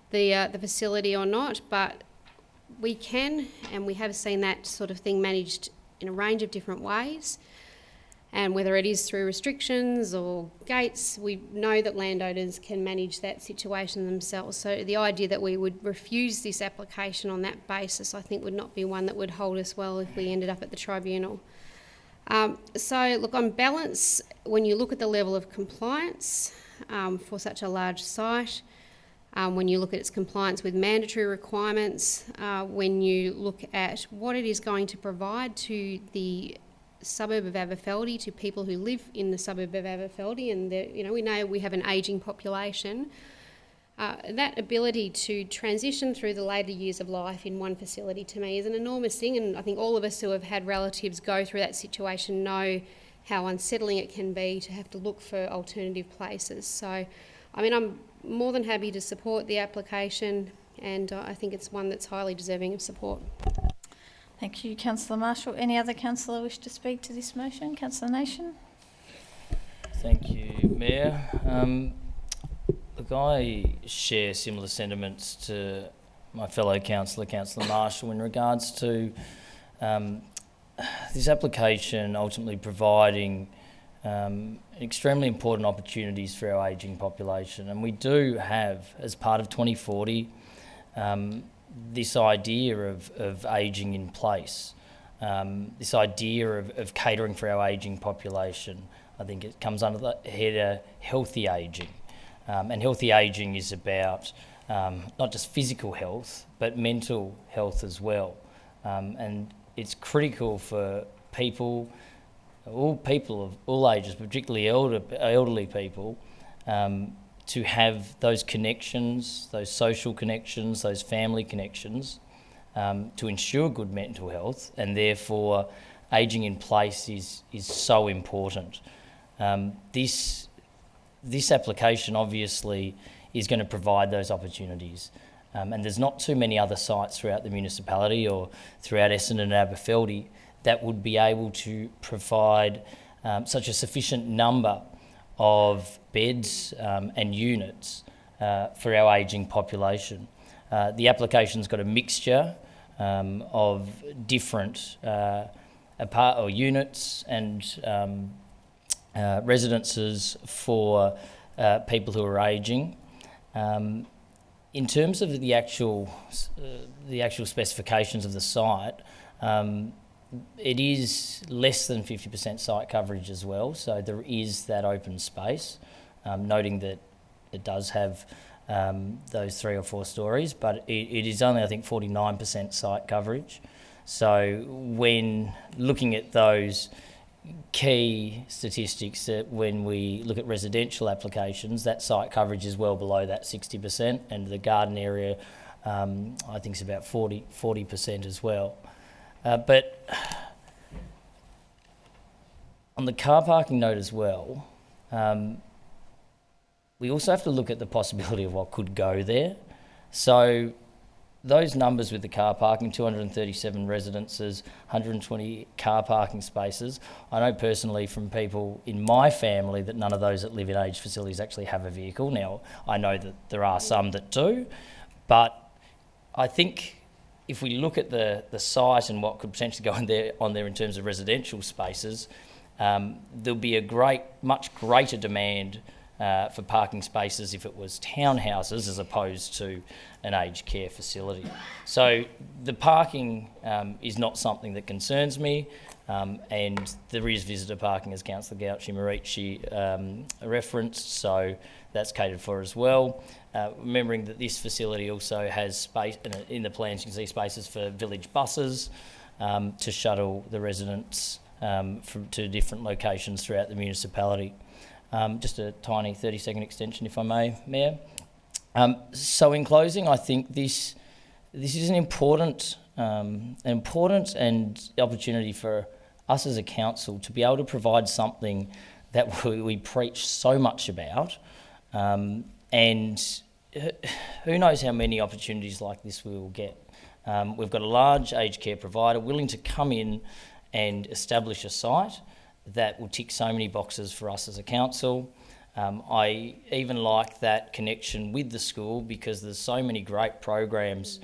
the facility or not, but we can, and we have seen that sort of thing managed in a range of different ways. And whether it is through restrictions or gates, we know that landowners can manage that situation themselves. So the idea that we would refuse this application on that basis, I think, would not be one that would hold us well if we ended up at the tribunal. So look, on balance, when you look at the level of compliance for such a large site, when you look at its compliance with mandatory requirements, when you look at what it is going to provide to the suburb of Aberfeldy, to people who live in the suburb of Aberfeldy, and we know we have an ageing population, that ability to transition through the later years of life in one facility to me is an enormous thing, and I think all of us who have had relatives go through that situation know how unsettling it can be to have to look for alternative places. So, I mean, I'm more than happy to support the application, and I think it's one that's highly deserving of support. Thank you, Councillor Marshall. Any other councillor wish to speak to this motion? Councillor Nation. Thank you, Mayor. Look, I share similar sentiments to my fellow councillor, Councillor Marshall, in regards to this application ultimately providing extremely important opportunities for our ageing population. And we do have, as part of 2040, this idea of ageing in place, this idea of catering for our ageing population. I think it comes under the head of healthy ageing. And healthy ageing is about not just physical health, but mental health as well. And it's critical for people of all ages, particularly elderly people, to have those connections, those social connections, those family connections, to ensure good mental health, and therefore ageing in place is so important. This application obviously is going to provide those opportunities. and there's not too many other sites throughout the municipality or throughout Essendon and Aberfeldy that would be able to provide such a sufficient number of beds and units for our ageing population. The application's got a mixture of different units and residences for people who are ageing. In terms of the actual specifications of the site, it is less than 50% site coverage as well, so there is that open space, noting that it does have those 3 or 4 stories, but it is only, I think, 49% site coverage. So when looking at those key statistics, that when we look at residential applications, that site coverage is well below that 60%, and the garden area I think is about 40% as well. But on the car parking note as well, we also have to look at the possibility of what could go there. So those numbers with the car parking, 237 residences, 120 car parking spaces, I know personally from people in my family that none of those that live in aged facilities actually have a vehicle. Now, I know that there are some that do, but I think if we look at the site and what could potentially go on there in terms of residential spaces, there'll be a much greater demand for parking spaces if it was townhouses as opposed to an aged care facility. So the parking is not something that concerns me, and there is visitor parking, as Councillor Gauci-Marici referenced, so that's catered for as well. Remembering that this facility also has space, in the plans you can see spaces for village buses to shuttle the residents to different locations throughout the municipality. Just a tiny 30-second extension, if I may, Mayor. So in closing, I think this is an important opportunity for us as a council to be able to provide something that we preach so much about, and who knows how many opportunities like this we will get. We've got a large aged care provider willing to come in and establish a site that will tick so many boxes for us as a council. I even like that connection with the school because there's so many great programs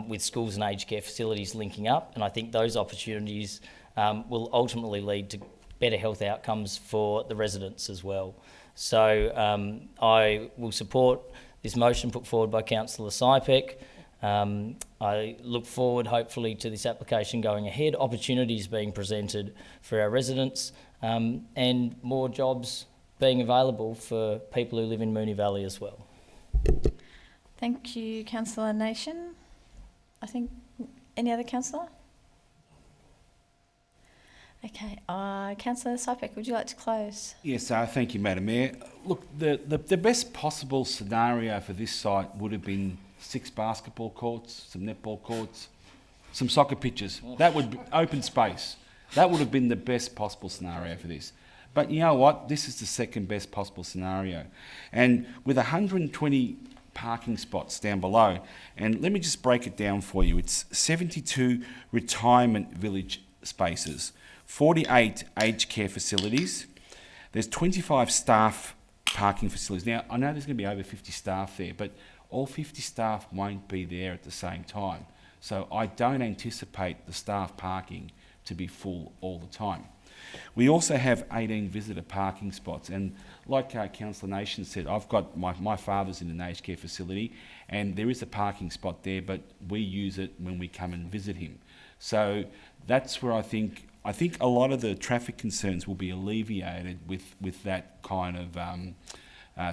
with schools and aged care facilities linking up, and I think those opportunities will ultimately lead to better health outcomes for the residents as well. So I will support this motion put forward by Councillor Sypek. I look forward, hopefully, to this application going ahead, opportunities being presented for our residents, and more jobs being available for people who live in Moonee Valley as well. Thank you, Councillor Nation. I think, any other councillor? Okay, Councillor Sypek, would you like to close? Yes, thank you, Madam Mayor. Look, the best possible scenario for this site would have been 6 basketball courts, some netball courts, some soccer pitches. That would be open space. That would have been the best possible scenario for this. But you know what? This is the second best possible scenario. And with 120 parking spots down below, and let me just break it down for you. It's 72 retirement village spaces, 48 aged care facilities. There's 25 staff parking facilities. Now, I know there's going to be over 50 staff there, but all 50 staff won't be there at the same time. So I don't anticipate the staff parking to be full all the time. We also have 18 visitor parking spots, and like Councillor Nation said, I've got my father's in an aged care facility, and there is a parking spot there, but we use it when we come and visit him. So that's where I think a lot of the traffic concerns will be alleviated with that kind of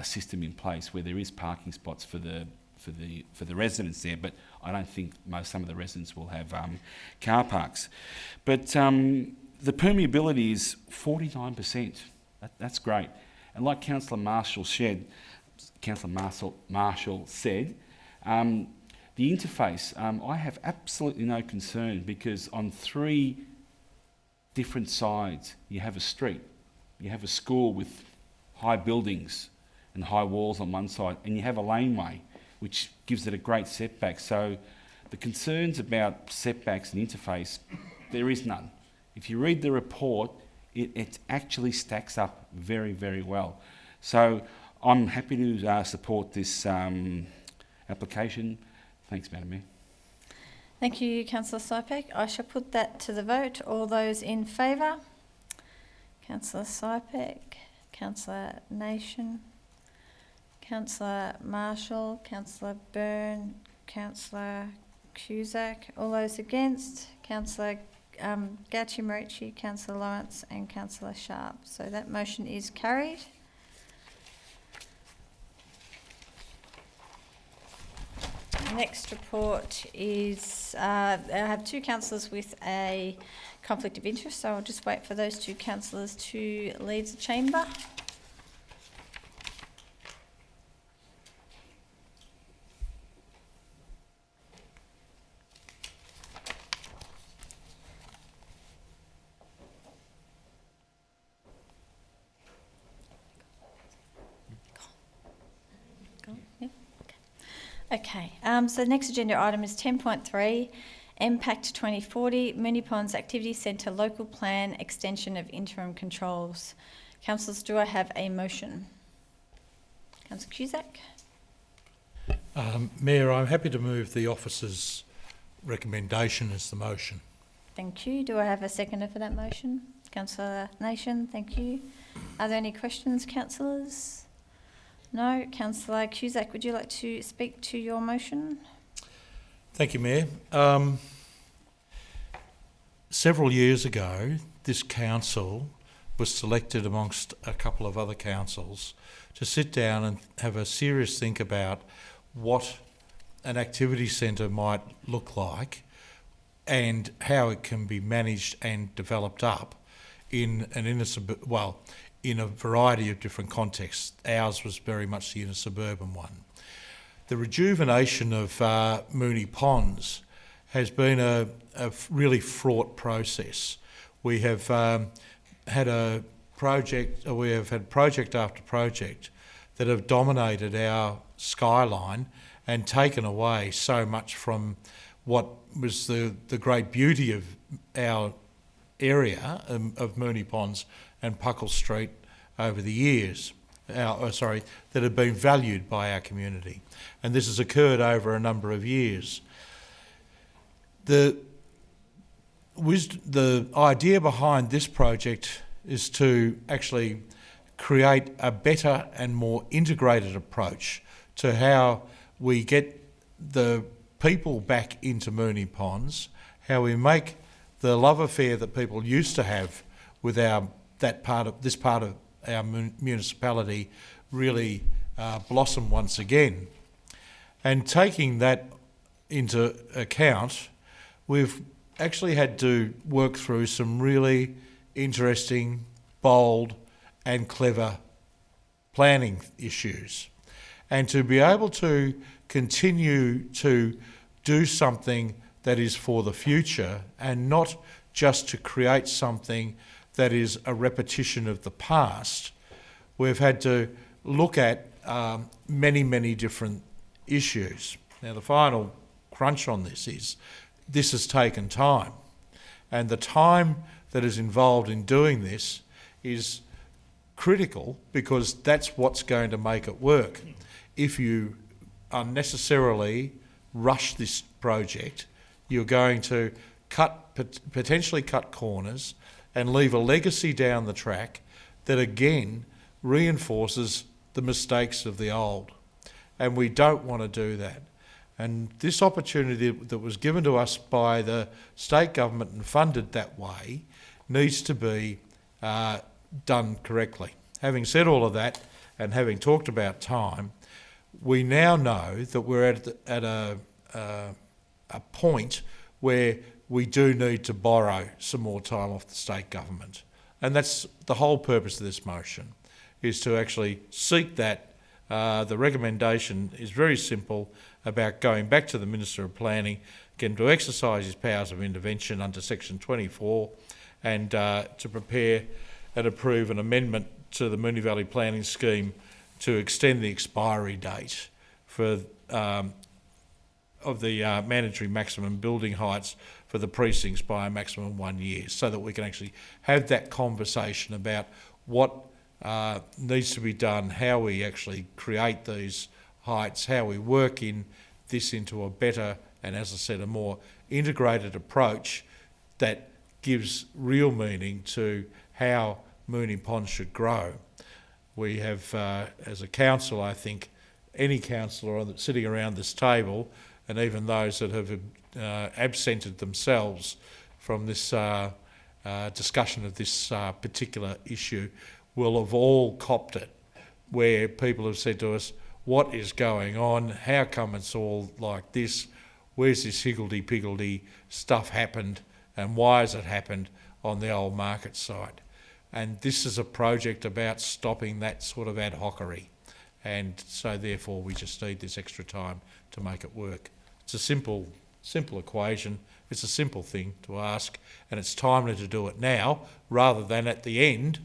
system in place, where there is parking spots for the residents there, but I don't think some of the residents will have car parks. But the permeability is 49%. That's great. And like Councillor Marshall said, the interface, I have absolutely no concern, because on 3 different sides you have a street, you have a school with high buildings and high walls on one side, and you have a laneway. which gives it a great setback. So the concerns about setbacks and interface, there is none. If you read the report, it actually stacks up very, very well. So I'm happy to support this application. Thanks, Madam Mayor. Thank you, Councillor Sypek. I shall put that to the vote. All those in favour? Councillor Sypek, Councillor Nation, Councillor Marshall, Councillor Byrne, Councillor Cusack. All those against? Councillor Gauci Marici, Councillor Lawrence and Councillor Sharp. So that motion is carried. Next report is, I have two councillors with a conflict of interest, so I'll just wait for those two councillors to leave the chamber. Okay, so the next agenda item is 10.3, Impact 2040, Moonee Ponds Activity Centre Local Plan Extension of Interim Controls. Councillors, do I have a motion? Councillor Cusack. Mayor, I'm happy to move the officer's recommendation as the motion. Thank you. Do I have a seconder for that motion? Councillor Nation, thank you. Are there any questions, councillors? No. Councillor Cusack, would you like to speak to your motion? Thank you, Mayor. Several years ago, this council was selected amongst a couple of other councils to sit down and have a serious think about what an activity centre might look like and how it can be managed and developed up in a variety of different contexts. Ours was very much in a suburban one. The rejuvenation of Moonee Ponds has been a really fraught process. We have had project after project that have dominated our skyline and taken away so much from what was the great beauty of our area of Moonee Ponds and Puckle Street over the years, that have been valued by our community. And this has occurred over a number of years. The idea behind this project is to actually create a better and more integrated approach to how we get the people back into Moonee Ponds, how we make the love affair that people used to have with this part of our municipality really blossom once again. And taking that into account, we've actually had to work through some really interesting, bold and clever planning issues. And to be able to continue to do something that is for the future and not just to create something that is a repetition of the past, we've had to look at many, many different issues. Now, the final crunch on this has taken time, and the time that is involved in doing this is critical because that's what's going to make it work. If you unnecessarily rush this project, you're going to potentially cut corners and leave a legacy down the track that again reinforces the mistakes of the old. And we don't want to do that. And this opportunity that was given to us by the state government and funded that way needs to be done correctly. Having said all of that, and having talked about time, we now know that we're at a point where we do need to borrow some more time off the state government. And that's the whole purpose of this motion, is to actually seek that. The recommendation is very simple about going back to the Minister of Planning, get him to exercise his powers of intervention under Section 24 and to prepare and approve an amendment to the Moonee Valley Planning Scheme to extend the expiry date for mandatory maximum building heights for the precincts by a maximum of 1 year, so that we can actually have that conversation about what needs to be done, how we actually create these heights, how we work into a better and, as I said, a more integrated approach that gives real meaning to how Moonee Pond should grow. We have, as a council, I think, any councillor sitting around this table, and even those that have absented themselves from this discussion of this particular issue, will have all copped it, where people have said to us, what is going on? How come it's all like this? Where's this higgledy-piggledy stuff happened, and why has it happened on the old market site? And this is a project about stopping that sort of ad hocery. And so therefore we just need this extra time to make it work. It's a simple equation. It's a simple thing to ask, and it's timely to do it now rather than at the end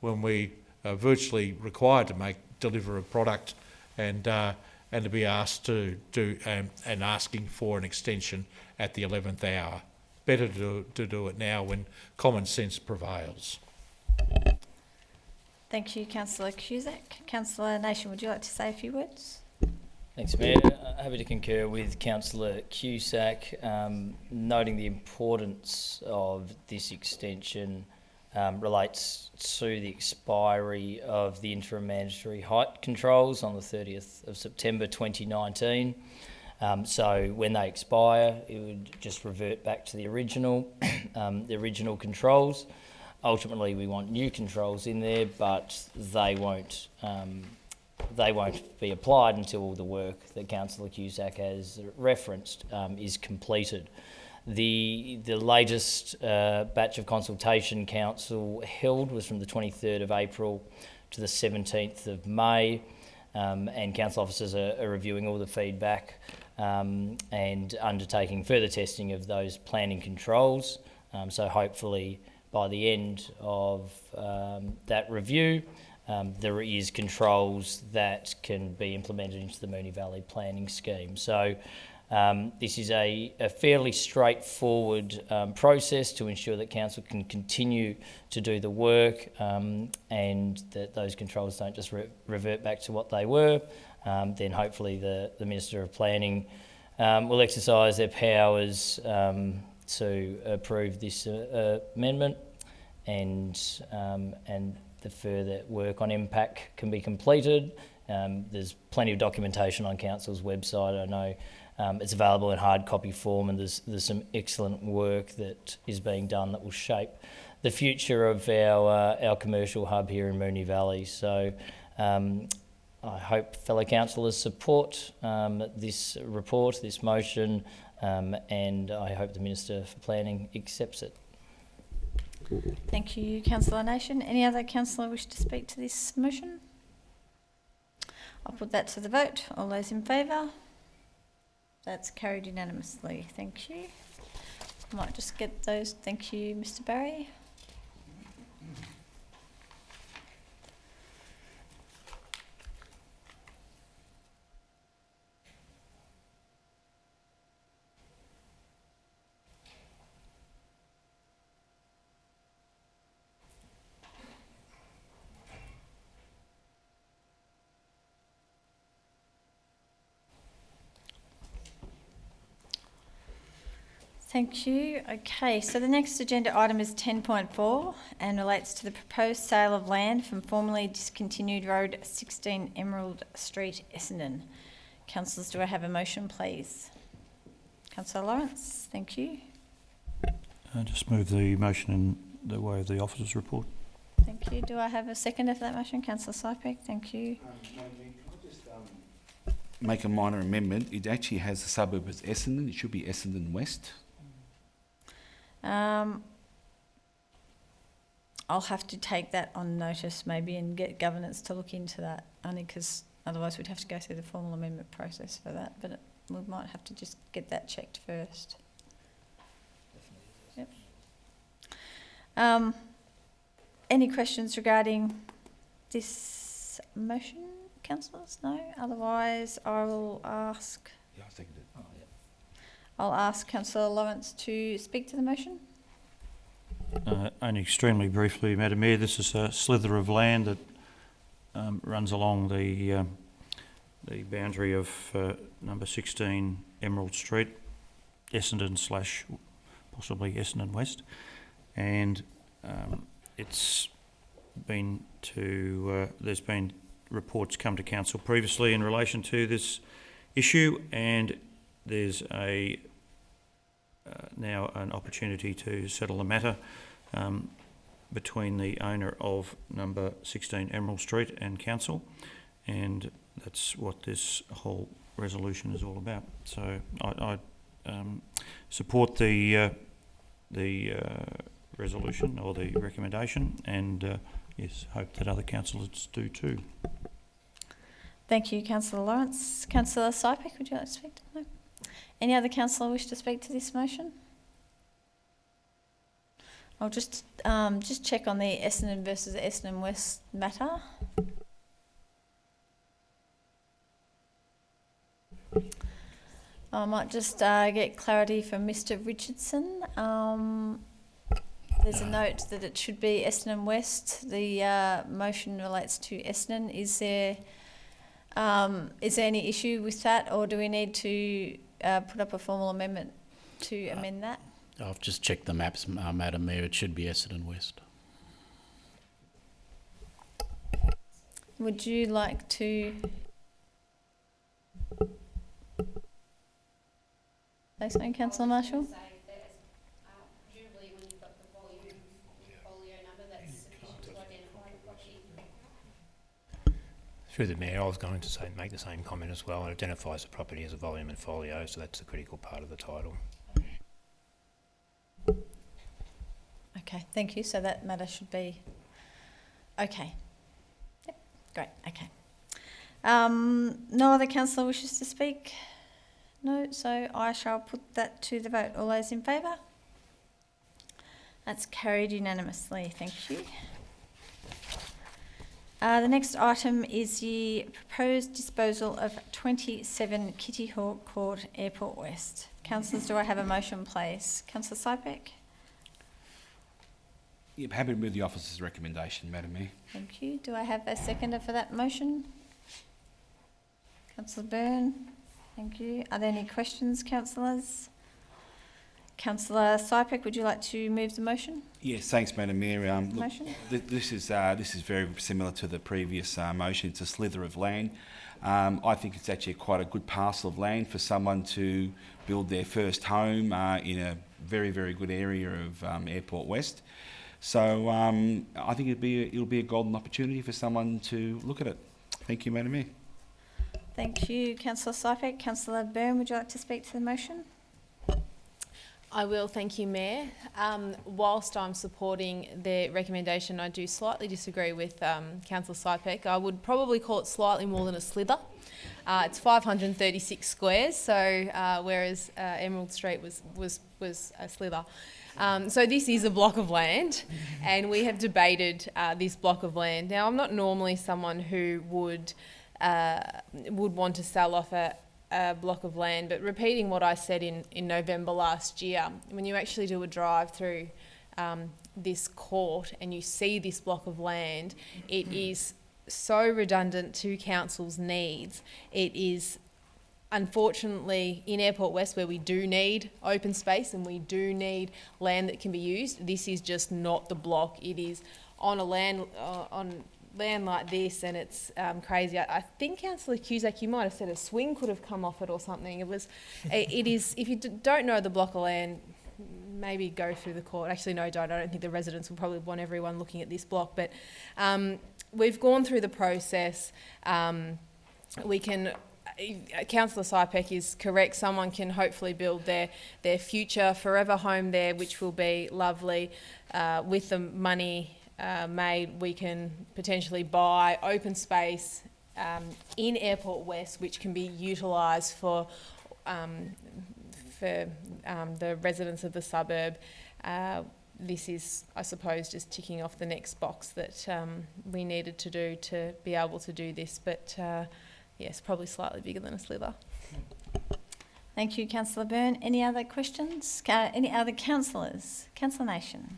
when we are virtually required to deliver a product and to be asked to do and asking for an extension at the 11th hour. Better to do it now when common sense prevails. Thank you, Councillor Cusack. Councillor Nation, would you like to say a few words? Thanks, Mayor. Happy to concur with Councillor Cusack, noting the importance of this extension relates to the expiry of the interim mandatory height controls on the 30th of September 2019. So when they expire, it would just revert back to the original controls. Ultimately, we want new controls in there, but they won't be applied until all the work that Councillor Cusack has referenced is completed. The latest batch of consultation Council held was from the 23rd of April to the 17th of May, and Council officers are reviewing all the feedback and undertaking further testing of those planning controls. So hopefully by the end of that review, there is controls that can be implemented into the Moonee Valley planning scheme. So this is a fairly straightforward process to ensure that Council can continue to do the work and that those controls don't just revert back to what they were. Then hopefully the Minister of Planning will exercise their powers to approve this amendment, and the further work on impact can be completed. There's plenty of documentation on Council's website. I know it's available in hard copy form, and there's some excellent work that is being done that will shape the future of our commercial hub here in Moonee Valley. So I hope fellow councillors support this report, this motion, and I hope the Minister for Planning accepts it. Thank you, Councillor Nation. Any other councillor wish to speak to this motion? I'll put that to the vote. All those in favour? That's carried unanimously. Thank you. I might just get those. Thank you, Mr. Barry. Thank you. Okay, so the next agenda item is 10.4 and relates to the proposed sale of land from formerly discontinued road 16 Emerald Street, Essendon. Councillors, do I have a motion, please? Councillor Lawrence, thank you. I just move the motion in the way of the officer's report. Thank you. Do I have a seconder for that motion? Councillor Sypek, thank you. Make a minor amendment. It actually has the suburb as Essendon. It should be Essendon West. I'll have to take that on notice maybe and get governance to look into that, only because otherwise we'd have to go through the formal amendment process for that, but we might have to just get that checked first. Yep. Any questions regarding this motion? councillors? No? Otherwise, I will ask... Yeah, I seconded it. I'll ask Councillor Lawrence to speak to the motion. Only extremely briefly, Madam Mayor, this is a slither of land that runs along the boundary of number 16 Emerald Street, Essendon / possibly Essendon West, and it's been to there's been reports come to council previously in relation to this issue, and there's a now an opportunity to settle the matter between the owner of number 16 Emerald Street and council, and that's what this whole resolution is all about. So I support the resolution or the recommendation, and yes, hope that other councillors do too. Thank you, Councillor Lawrence. Councillor Sypek, would you like to speak to that? Any other councillor wish to speak to this motion? I'll just check on the Essendon versus Essendon West matter. I might just get clarity from Mr. Richardson. There's a note that it should be Essendon West. The motion relates to Essendon. Is there any issue with that, or do we need to put up a formal amendment to amend that? I've just checked the maps, Madam Mayor. It should be Essendon West. Would you like to say something, Councillor Marshall? Through the Mayor, I was going to make the same comment as well. It identifies the property as a volume and folio, so that's a critical part of the title. Okay, thank you. So that matter should be okay. Yep, great, okay. No other councillor wishes to speak? No, so I shall put that to the vote. All those in favour? That's carried unanimously, thank you. The next item is the proposed disposal of 27 Kitty Hawk Court, Airport West. Councillors, do I have a motion, please? Councillor Sypek? Yep, happy with the officer's recommendation, Madam Mayor. Thank you. Do I have a seconder for that motion? Councillor Byrne? Thank you. Are there any questions, councillors? Councillor Sypek, would you like to move the motion? Yes, thanks, Madam Mayor. Look, Motion? this is very similar to the previous motion. It's a slither of land. I think it's actually quite a good parcel of land for someone to build their first home in a very, very good area of Airport West. So I think it'll be a golden opportunity for someone to look at it. Thank you, Madam Mayor. Thank you, Councillor Sypek. Councillor Byrne, would you like to speak to the motion? I will, thank you, Mayor. Whilst I'm supporting the recommendation, I do slightly disagree with Councillor Sypek. I would probably call it slightly more than a slither. It's 536 squares, so whereas Emerald Street was a slither. So this is a block of land, and we have debated this block of land. Now, I'm not normally someone who would want to sell off a block of land, but repeating what I said in November last year, when you actually do a drive through this court and you see this block of land, it is so redundant to council's needs. It is unfortunately in Airport West, where we do need open space and we do need land that can be used, this is just not the block. It is on a land like this, and it's crazy. I think Councillor Cusack, you might have said a swing could have come off it or something. It is. If you don't know the block of land, maybe go through the court. Actually, no, don't. I don't think the residents will probably want everyone looking at this block. But we've gone through the process. We can. Councillor Sypek is correct. Someone can hopefully build their future forever home there, which will be lovely. With the money made, we can potentially buy open space in Airport West, which can be utilised for the residents of the suburb. this is, I suppose, just ticking off the next box that we needed to do to be able to do this. But yes, probably slightly bigger than a sliver. Thank you, Councillor Byrne. Any other questions? Any other councillors? Councillor Nation.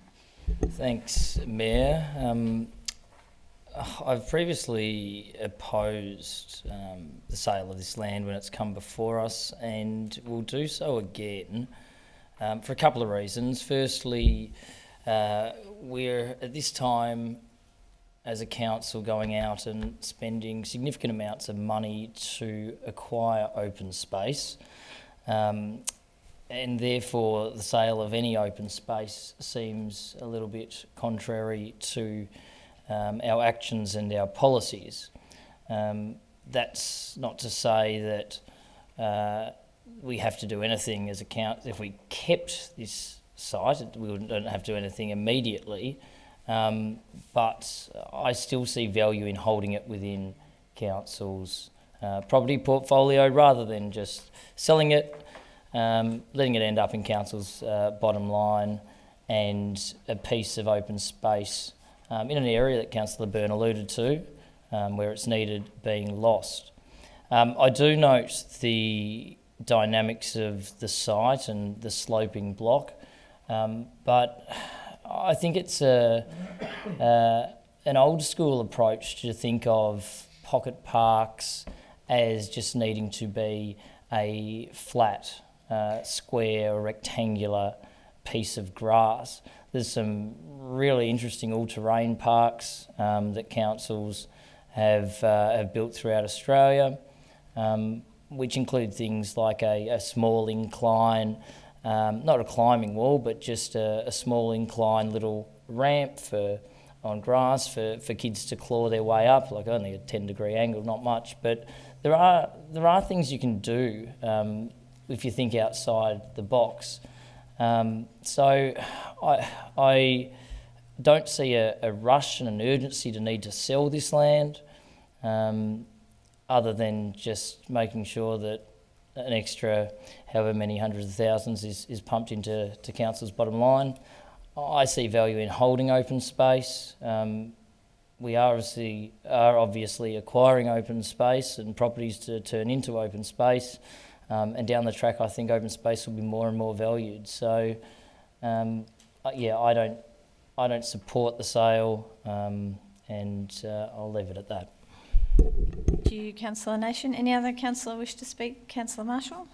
Thanks, Mayor. I've previously opposed the sale of this land when it's come before us, and will do so again for a couple of reasons. Firstly, we're at this time as a council going out and spending significant amounts of money to acquire open space, and therefore the sale of any open space seems a little bit contrary to our actions and our policies. That's not to say that we have to do anything as a council. If we kept this site, we wouldn't have to do anything immediately, but I still see value in holding it within council's property portfolio rather than just selling it, letting it end up in council's bottom line and a piece of open space in an area that Councillor Byrne alluded to, where it's needed, being lost. I do note the dynamics of the site and the sloping block, but I think it's an old school approach to think of pocket parks as just needing to be a flat, square or rectangular piece of grass. There's some really interesting all-terrain parks that councils have built throughout Australia, which include things like a small incline, not a climbing wall, but just a small incline little ramp on grass for kids to claw their way up, like only a 10-degree angle, not much. But there are things you can do if you think outside the box. So I don't see a rush and an urgency to need to sell this land, other than just making sure that an extra however many hundreds of thousands is pumped into council's bottom line. I see value in holding open space. We are obviously acquiring open space and properties to turn into open space. And down the track, I think open space will be more and more valued. So, yeah, I don't support the sale, and I'll leave it at that. Thank you, Councillor Nation. Any other councillor wish to speak? Councillor Marshall.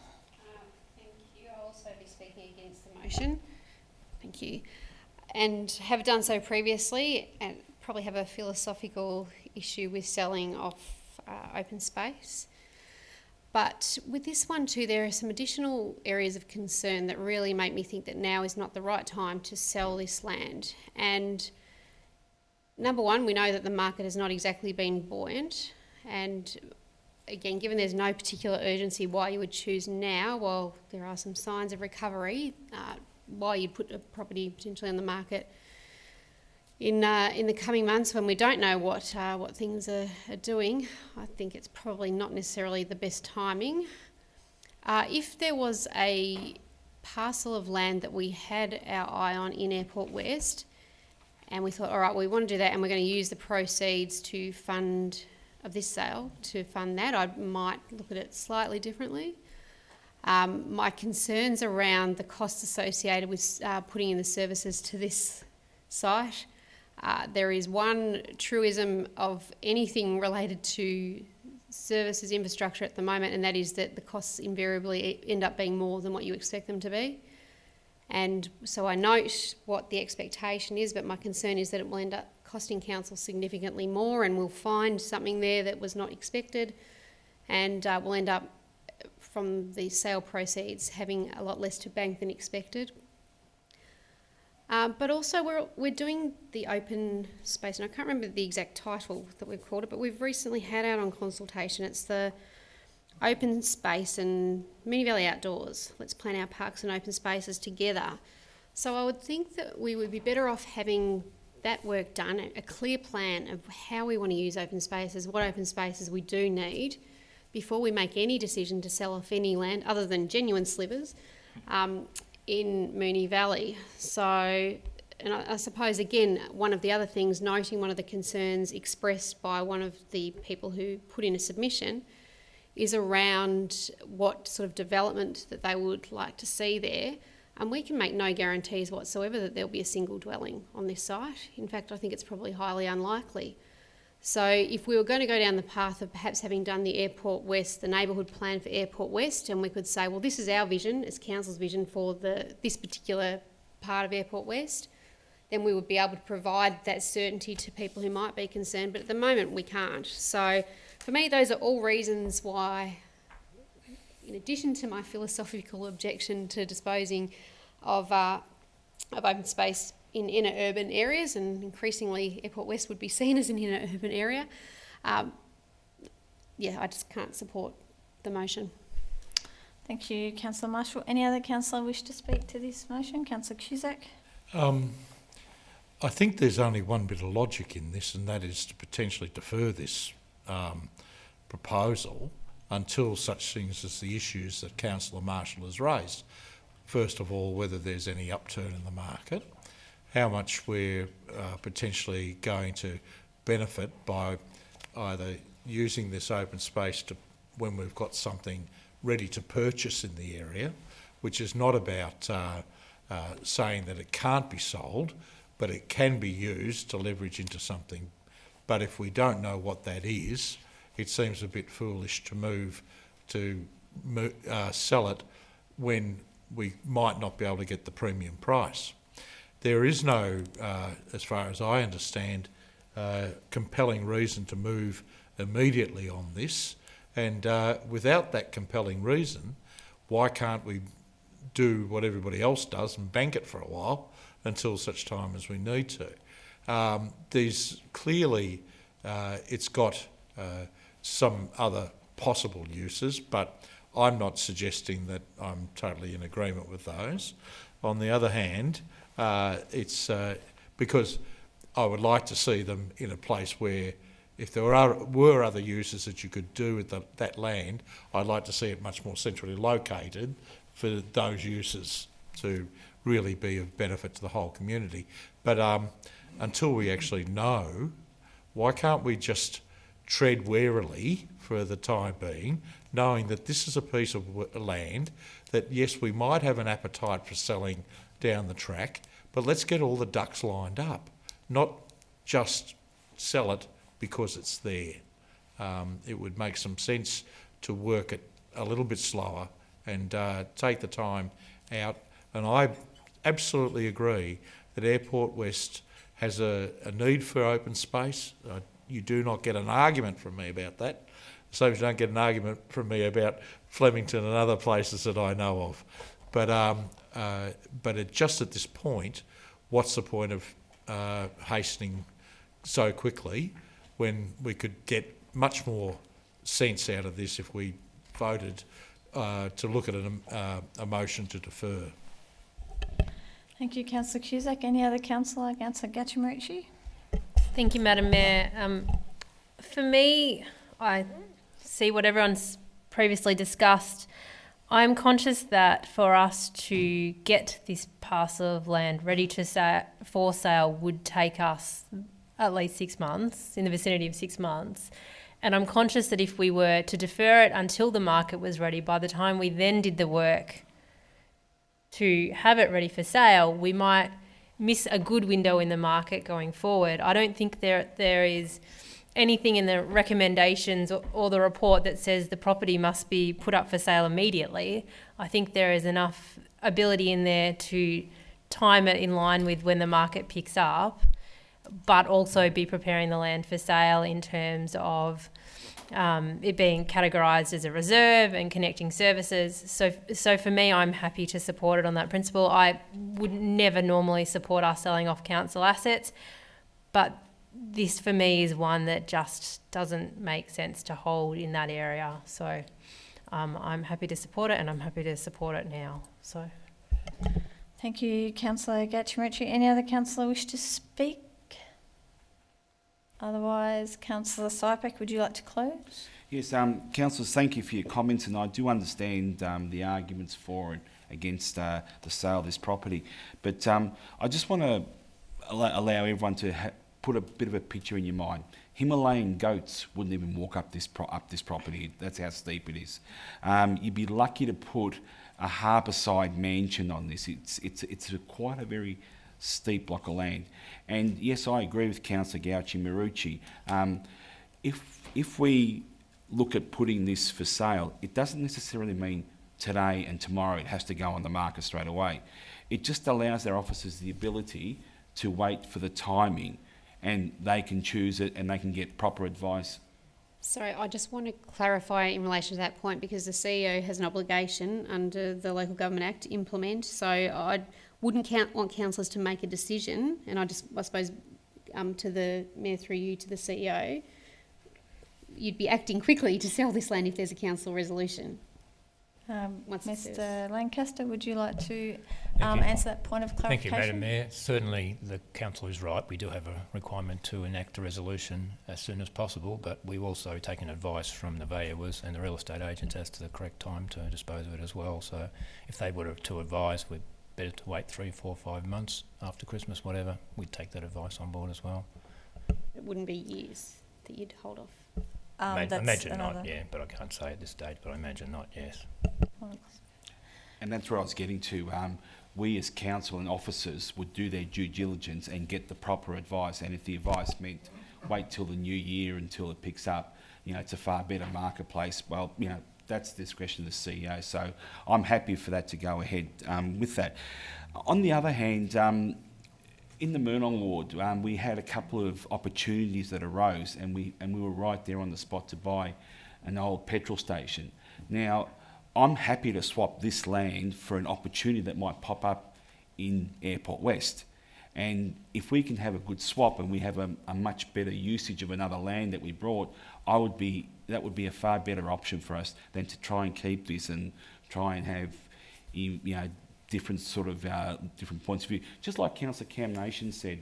Thank you. I'll also be speaking against the motion. Thank you. And have done so previously, and probably have a philosophical issue with selling off open space. But with this one too, there are some additional areas of concern that really make me think that now is not the right time to sell this land. And number one, we know that the market has not exactly been buoyant. And again, given there's no particular urgency why you would choose now, while there are some signs of recovery, why you'd put a property potentially on the market in the coming months when we don't know what things are doing, I think it's probably not necessarily the best timing. If there was a parcel of land that we had our eye on in Airport West, and we thought, all right, we want to do that, and we're going to use the proceeds to fund of this sale to fund that, I might look at it slightly differently. My concerns around the costs associated with putting in the services to this site. There is one truism of anything related to services infrastructure at the moment, and that is that the costs invariably end up being more than what you expect them to be. And so I note what the expectation is, but my concern is that it will end up costing council significantly more, and we'll find something there that was not expected, and we'll end up from the sale proceeds having a lot less to bank than expected. But also we're doing the open space, and I can't remember the exact title that we've called it, but we've recently had out on consultation. It's the Open Space and Moonee Valley Outdoors. Let's plan our parks and open spaces together. So I would think that we would be better off having that work done, a clear plan of how we want to use open spaces, what open spaces we do need, before we make any decision to sell off any land other than genuine slivers in Moonee Valley. So and I suppose, again, one of the other things, noting one of the concerns expressed by one of the people who put in a submission, is around what sort of development that they would like to see there. And we can make no guarantees whatsoever that there'll be a single dwelling on this site. In fact, I think it's probably highly unlikely. So if we were going to go down the path of perhaps having done the Airport West, the neighbourhood plan for Airport West, and we could say, well, this is our vision, as Council's vision for this particular part of Airport West, then we would be able to provide that certainty to people who might be concerned. But at the moment, we can't. So for me, those are all reasons why, in addition to my philosophical objection to disposing of open space in inner urban areas, and increasingly Airport West would be seen as an inner urban area, I just can't support the motion. Thank you, Councillor Marshall. Any other councillor wish to speak to this motion? Councillor Cusack. I think there's only one bit of logic in this, and that is to potentially defer this proposal until such things as the issues that Councillor Marshall has raised. First of all, whether there's any upturn in the market, how much we're potentially going to benefit by either using this open space to when we've got something ready to purchase in the area, which is not about saying that it can't be sold, but it can be used to leverage into something. But if we don't know what that is, it seems a bit foolish to move to sell it when we might not be able to get the premium price. There is no, as far as I understand, compelling reason to move immediately on this. And without that compelling reason, why can't we do what everybody else does and bank it for a while until such time as we need to? There's clearly, it's got some other possible uses, but I'm not suggesting that I'm totally in agreement with those. On the other hand, it's because I would like to see them in a place where if there were other uses that you could do with that land, I'd like to see it much more centrally located for those uses to really be of benefit to the whole community. But until we actually know, why can't we just tread warily for the time being, knowing that this is a piece of land that, yes, we might have an appetite for selling down the track, but let's get all the ducks lined up, not just sell it because it's there. It would make some sense to work it a little bit slower and take the time out. And I absolutely agree that Airport West has a need for open space. You do not get an argument from me about that. So you don't get an argument from me about Flemington and other places that I know of. But just at this point, what's the point of hastening so quickly when we could get much more sense out of this if we voted to look at a motion to defer? Thank you, Councillor Cusack. Any other councillor? Councillor Gatchimarici. Thank you, Madam Mayor. For me, I see what everyone's previously discussed. I'm conscious that for us to get this parcel of land ready for sale would take us at least 6 months, in the vicinity of 6 months. And I'm conscious that if we were to defer it until the market was ready, by the time we then did the work to have it ready for sale, we might miss a good window in the market going forward. I don't think there is anything in the recommendations or the report that says the property must be put up for sale immediately. I think there is enough ability in there to time it in line with when the market picks up, but also be preparing the land for sale in terms of it being categorised as a reserve and connecting services. So for me, I'm happy to support it on that principle. I would never normally support us selling off council assets, but this for me is one that just doesn't make sense to hold in that area. So I'm happy to support it, and I'm happy to support it now. So, thank you, Councillor Gatchimarici. Any other councillor wish to speak? Otherwise, Councillor Sypek, would you like to close? Yes, councillors, thank you for your comments, and I do understand the arguments for and against the sale of this property. But I just want to allow everyone to put a bit of a picture in your mind. Himalayan goats wouldn't even walk up this property. That's how steep it is. You'd be lucky to put a harbourside mansion on this. It's quite a very steep block of land. And yes, I agree with Councillor Gauci-Marucci. If we look at putting this for sale, it doesn't necessarily mean today and tomorrow it has to go on the market straight away. It just allows their officers the ability to wait for the timing, and they can choose it and they can get proper advice. Sorry, I just want to clarify in relation to that point, because the CEO has an obligation under the Local Government Act to implement. So I wouldn't want councillors to make a decision, and I suppose to the Mayor through you to the CEO, you'd be acting quickly to sell this land if there's a council resolution. Mr Lancaster, would you like to Thank you. answer that point of clarification? Thank you, Madam Mayor. Certainly the council is right. We do have a requirement to enact a resolution as soon as possible, but we've also taken advice from the valuers and the real estate agents as to the correct time to dispose of it as well. So if they were to advise, we'd better to wait 3, 4, 5 months after Christmas, whatever. We'd take that advice on board as well. It wouldn't be years that you'd hold off. Imagine not, yeah, but I can't say at this stage, but I imagine not, yes. And that's where I was getting to. We as council and officers would do their due diligence and get the proper advice, and if the advice meant wait till the new year until it picks up, it's a far better marketplace, well, that's the discretion of the CEO. So I'm happy for that to go ahead with that. On the other hand, in the Moonee ward, we had a couple of opportunities that arose, and we were right there on the spot to buy an old petrol station. Now, I'm happy to swap this land for an opportunity that might pop up in Airport West. And if we can have a good swap and we have a much better usage of another land that we brought, that would be a far better option for us than to try and keep this and try and have different sort of different points of view. Just like Councillor Cam Nation said,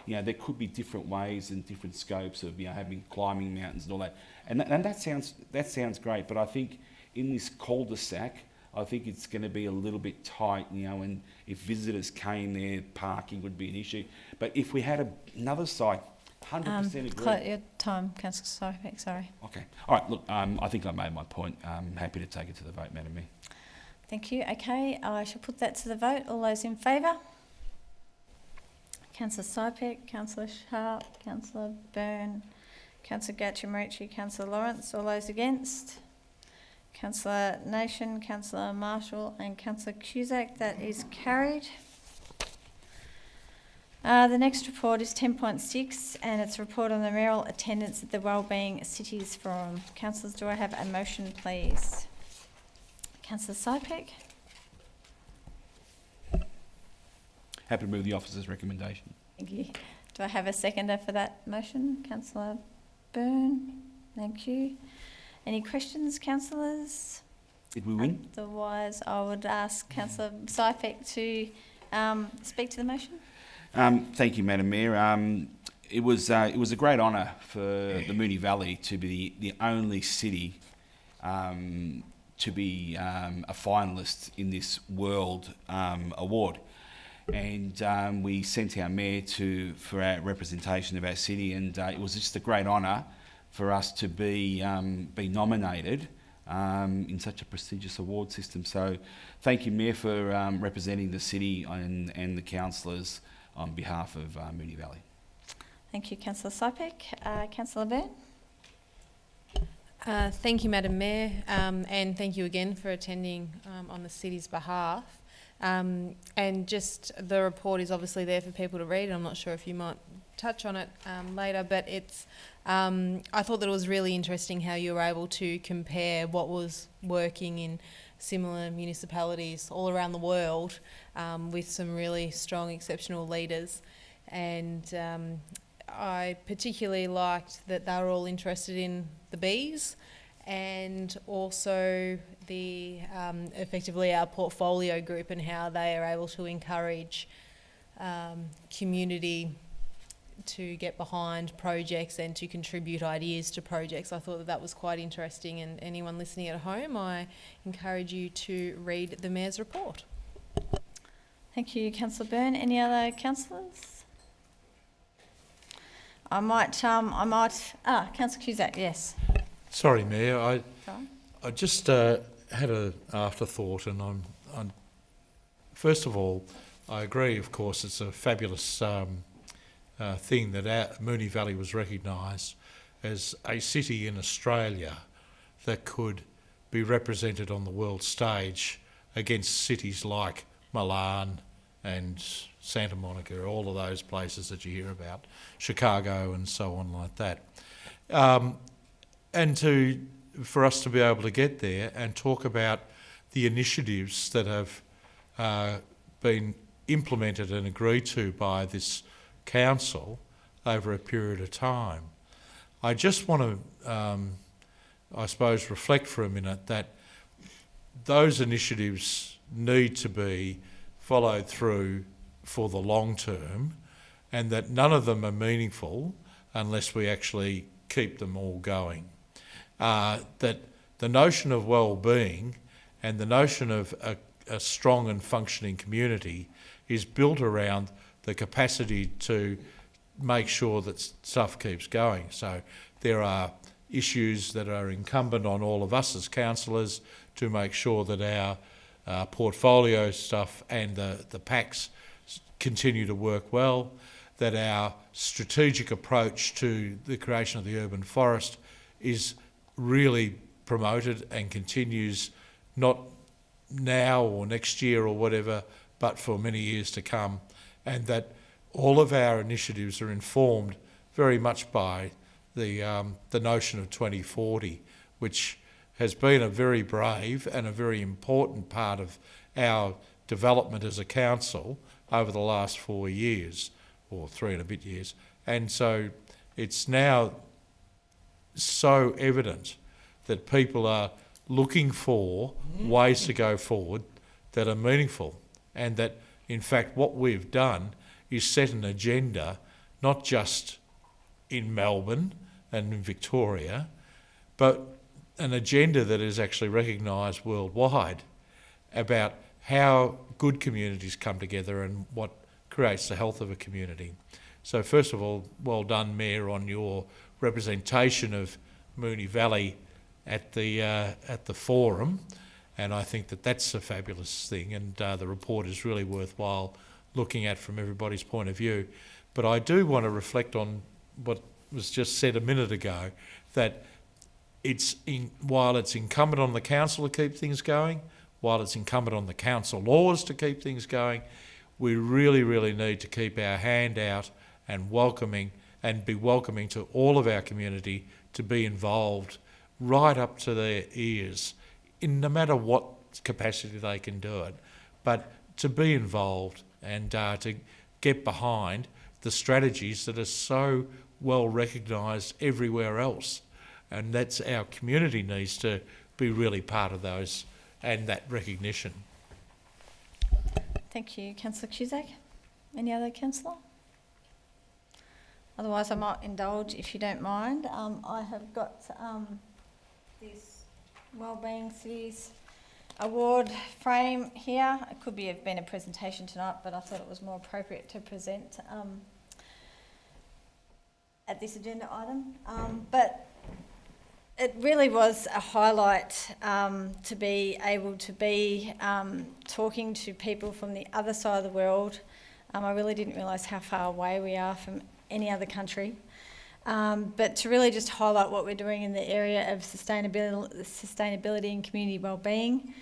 there could be different ways and different scopes of having climbing mountains and all that. And that sounds great, but I think in this cul-de-sac, I think it's going to be a little bit tight, and if visitors came there, parking would be an issue. But if we had another site, 100% agree. Your time, Councillor Sophie, sorry. Okay. All right, look, I think I made my point. I'm happy to take it to the vote, Madam Mayor. Thank you. Okay, I shall put that to the vote. All those in favour? Councillor Sypek, Councillor Sharp, Councillor Byrne, Councillor Gauci-Marucci, Councillor Lawrence. All those against? Councillor Nation, Councillor Marshall and Councillor Cusack. That is carried. The next report is 10.6 and it's a report on the mayoral attendance at the Wellbeing Cities Forum. Councillors, do I have a motion, please? Councillor Sypek. Happy to move the officer's recommendation. Thank you. Do I have a seconder for that motion? Councillor Byrne. Thank you. Any questions, councillors? Did we win? Otherwise, I would ask Councillor Sypek to speak to the motion. Thank you, Madam Mayor. It was a great honour for the Moonee Valley to be the only city to be a finalist in this World Award. And we sent our mayor for our representation of our city, and it was just a great honour for us to be nominated in such a prestigious award system. So thank you, Mayor, for representing the city and the councillors on behalf of Moonee Valley. Thank you, Councillor Sypek. Councillor Byrne. Thank you, Madam Mayor, and thank you again for attending on the city's behalf. And just the report is obviously there for people to read. I'm not sure if you might touch on it later, but it's I thought that it was really interesting how you were able to compare what was working in similar municipalities all around the world with some really strong, exceptional leaders. And I particularly liked that they were all interested in the bees and also the effectively our portfolio group and how they are able to encourage community to get behind projects and to contribute ideas to projects. I thought that was quite interesting, and anyone listening at home, I encourage you to read the Mayor's report. Thank you, Councillor Byrne. Any other councillors? Councillor Cusack, yes. Sorry, Mayor. Sorry. I just had an afterthought, and I'm first of all, I agree. Of course, it's a fabulous thing that Moonee Valley was recognised as a city in Australia that could be represented on the world stage against cities like Milan and Santa Monica, all of those places that you hear about, Chicago and so on like that. And for us to be able to get there and talk about the initiatives that have been implemented and agreed to by this council over a period of time. I just want to, I suppose, reflect for a minute that those initiatives need to be followed through for the long term, and that none of them are meaningful unless we actually keep them all going. That the notion of well-being and the notion of a strong and functioning community is built around the capacity to make sure that stuff keeps going. So there are issues that are incumbent on all of us as councillors to make sure that our portfolio stuff and the PACs continue to work well, that our strategic approach to the creation of the urban forest is really promoted and continues, not now or next year or whatever, but for many years to come, and that all of our initiatives are informed very much by the notion of 2040, which has been a very brave and a very important part of our development as a council over the last 4 years, or 3 and a bit years. And so it's now so evident that people are looking for ways to go forward that are meaningful, and that in fact what we've done is set an agenda not just in Melbourne and in Victoria, but an agenda that is actually recognised worldwide about how good communities come together and what creates the health of a community. So first of all, well done, Mayor, on your representation of Moonee Valley at the forum, and I think that that's a fabulous thing, and the report is really worthwhile looking at from everybody's point of view. But I do want to reflect on what was just said a minute ago, that while it's incumbent on the council to keep things going, while it's incumbent on the council laws to keep things going, we really, really need to keep our hand out and be welcoming to all of our community to be involved right up to their ears, in no matter what capacity they can do it, but to be involved and to get behind the strategies that are so well recognised everywhere else. And that's our community needs to be really part of those and that recognition. Thank you, Councillor Cusack. Any other councillor? Otherwise, I might indulge, if you don't mind. I have got this Wellbeing Cities Award frame here. It could have been a presentation tonight, but I thought it was more appropriate to present at this agenda item. But it really was a highlight to be able to be talking to people from the other side of the world. I really didn't realise how far away we are from any other country. But to really just highlight what we're doing in the area of sustainability and community wellbeing.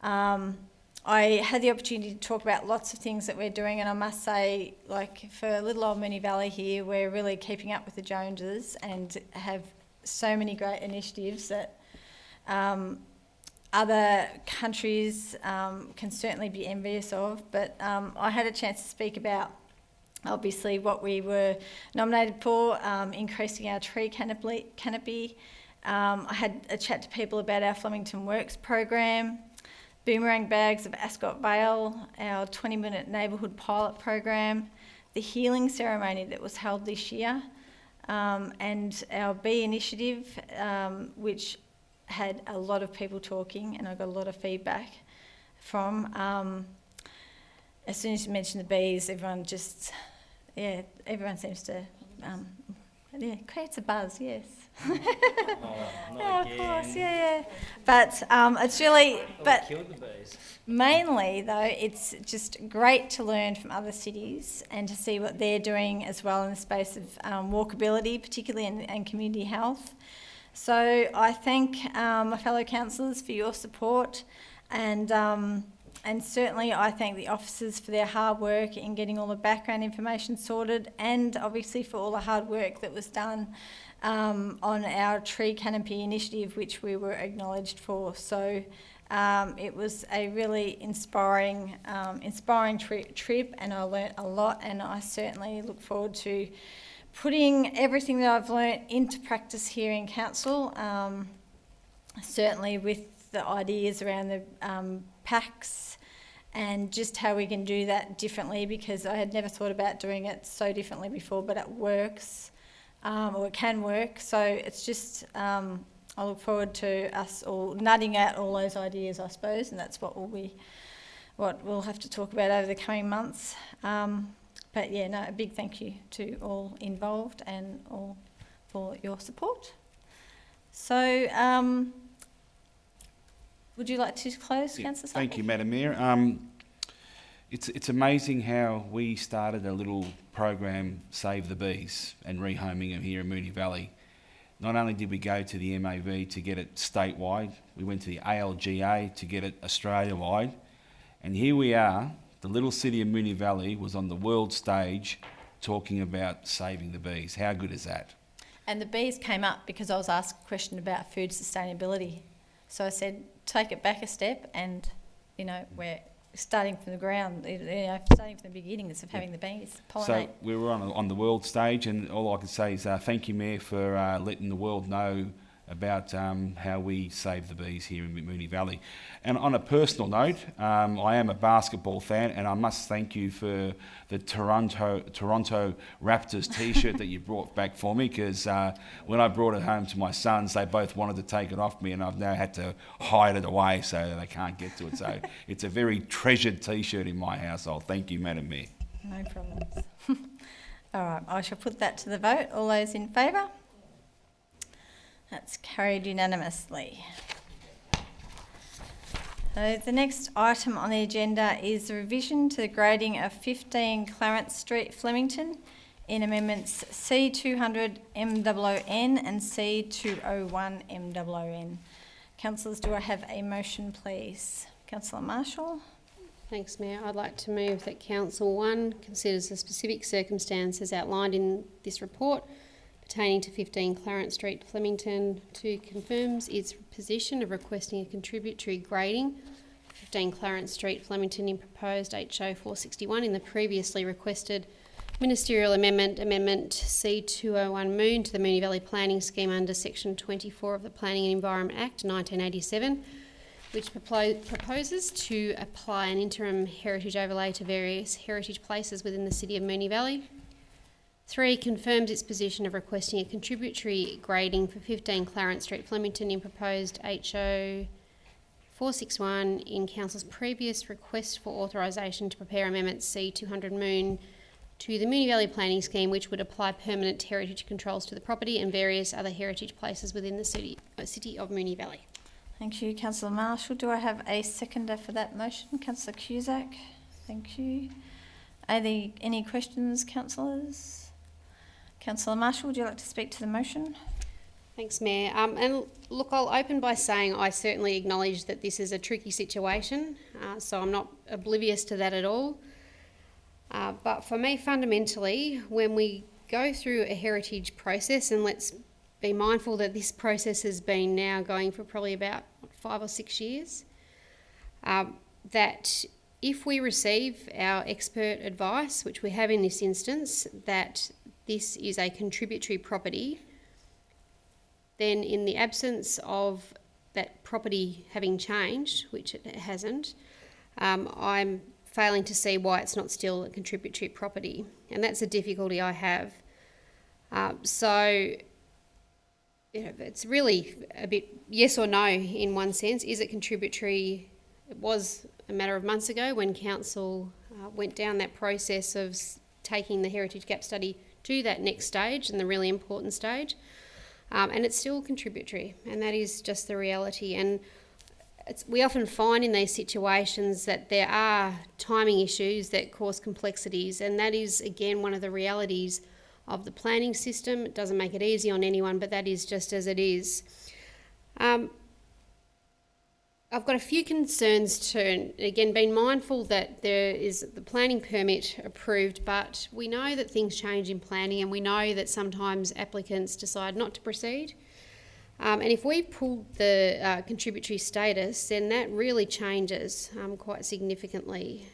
I had the opportunity to talk about lots of things that we're doing, and I must say, like, for little old Moonee Valley here, we're really keeping up with the Joneses and have so many great initiatives that other countries can certainly be envious of. But I had a chance to speak about obviously what we were nominated for, increasing our tree canopy. I had a chat to people about our Flemington Works program, boomerang bags of Ascot Vale, our 20-minute neighbourhood pilot program, the healing ceremony that was held this year, and our Bee initiative, which had a lot of people talking, and I got a lot of feedback from. As soon as you mention the bees, everyone seems to Yeah, creates a buzz, yes. Not of course, yeah. But it's really, but killed the bees. mainly though, it's just great to learn from other cities and to see what they're doing as well in the space of walkability, particularly and community health. So I thank my fellow councillors for your support, and certainly I thank the officers for their hard work in getting all the background information sorted, and obviously for all the hard work that was done on our tree canopy initiative, which we were acknowledged for. So it was a really inspiring trip, and I learnt a lot, and I certainly look forward to putting everything that I've learnt into practice here in council, certainly with the ideas around the packs and just how we can do that differently, because I had never thought about doing it so differently before, but it works, or it can work. So it's just, I look forward to us all nutting out all those ideas, I suppose, and that's what we'll have to talk about over the coming months. But yeah, no, a big thank you to all involved and all for your support. So, would you like to close, Councillor? Thank you, Madam Mayor. It's amazing how we started a little program, Save the Bees, and rehoming them here in Moonee Valley. Not only did we go to the MAV to get it statewide, we went to the ALGA to get it Australia-wide, and here we are. The little city of Moonee Valley was on the world stage talking about saving the bees. How good is that? And the bees came up because I was asked a question about food sustainability. So I said, take it back a step, and, you know, we're starting from the ground, you know, starting from the beginnings of having the bees pollinate. So we were on the world stage, and all I can say is thank you, Mayor, for letting the world know about how we save the bees here in Moonee Valley. And on a personal note, I am a basketball fan, and I must thank you for the Toronto Raptors t-shirt that you brought back for me, because when I brought it home to my sons, they both wanted to take it off me, and I've now had to hide it away so they can't get to it. So it's a very treasured t-shirt in my household. Thank you, Madam Mayor. No problems. All right, I shall put that to the vote. All those in favour? That's carried unanimously. So the next item on the agenda is the revision to the grading of 15 Clarence Street, Flemington, in amendments C200 MWN and C201 MWN. Councillors, do I have a motion, please? Councillor Marshall. Thanks, Mayor. I'd like to move that Council 1 considers the specific circumstances outlined in this report pertaining to 15 Clarence Street, Flemington, 2 confirms its position of requesting a contributory grading 15 Clarence Street, Flemington in proposed HO 461 in the previously requested ministerial amendment C201 Moon to the Moonee Valley Planning Scheme under Section 24 of the Planning and Environment Act 1987, which proposes to apply an interim heritage overlay to various heritage places within the city of Moonee Valley. 3, confirms its position of requesting a contributory grading for 15 Clarence Street, Flemington in proposed HO 461 in Council's previous request for authorisation to prepare Amendment C200 Moon to the Moonee Valley Planning Scheme, which would apply permanent heritage controls to the property and various other heritage places within the city of Moonee Valley. Thank you, Councillor Marshall. Do I have a seconder for that motion? Councillor Cusack. Thank you. Are there any questions, councillors? Councillor Marshall, would you like to speak to the motion? Thanks, Mayor. And look, I'll open by saying I certainly acknowledge that this is a tricky situation, so I'm not oblivious to that at all. But for me, fundamentally, when we go through a heritage process, and let's be mindful that this process has been now going for probably about 5 or 6 years, that if we receive our expert advice, which we have in this instance, that this is a contributory property, then in the absence of that property having changed, which it hasn't, I'm failing to see why it's not still a contributory property, and that's a difficulty I have. So, you know, it's really a bit yes or no in one sense. Is it contributory? It was a matter of months ago when council went down that process of taking the heritage gap study to that next stage and the really important stage. And it's still contributory, and that is just the reality. And we often find in these situations that there are timing issues that cause complexities, and that is, again, one of the realities of the planning system. It doesn't make it easy on anyone, but that is just as it is. I've got a few concerns too. Again, being mindful that there is the planning permit approved, but we know that things change in planning, and we know that sometimes applicants decide not to proceed. And if we pull the contributory status, then that really changes quite significantly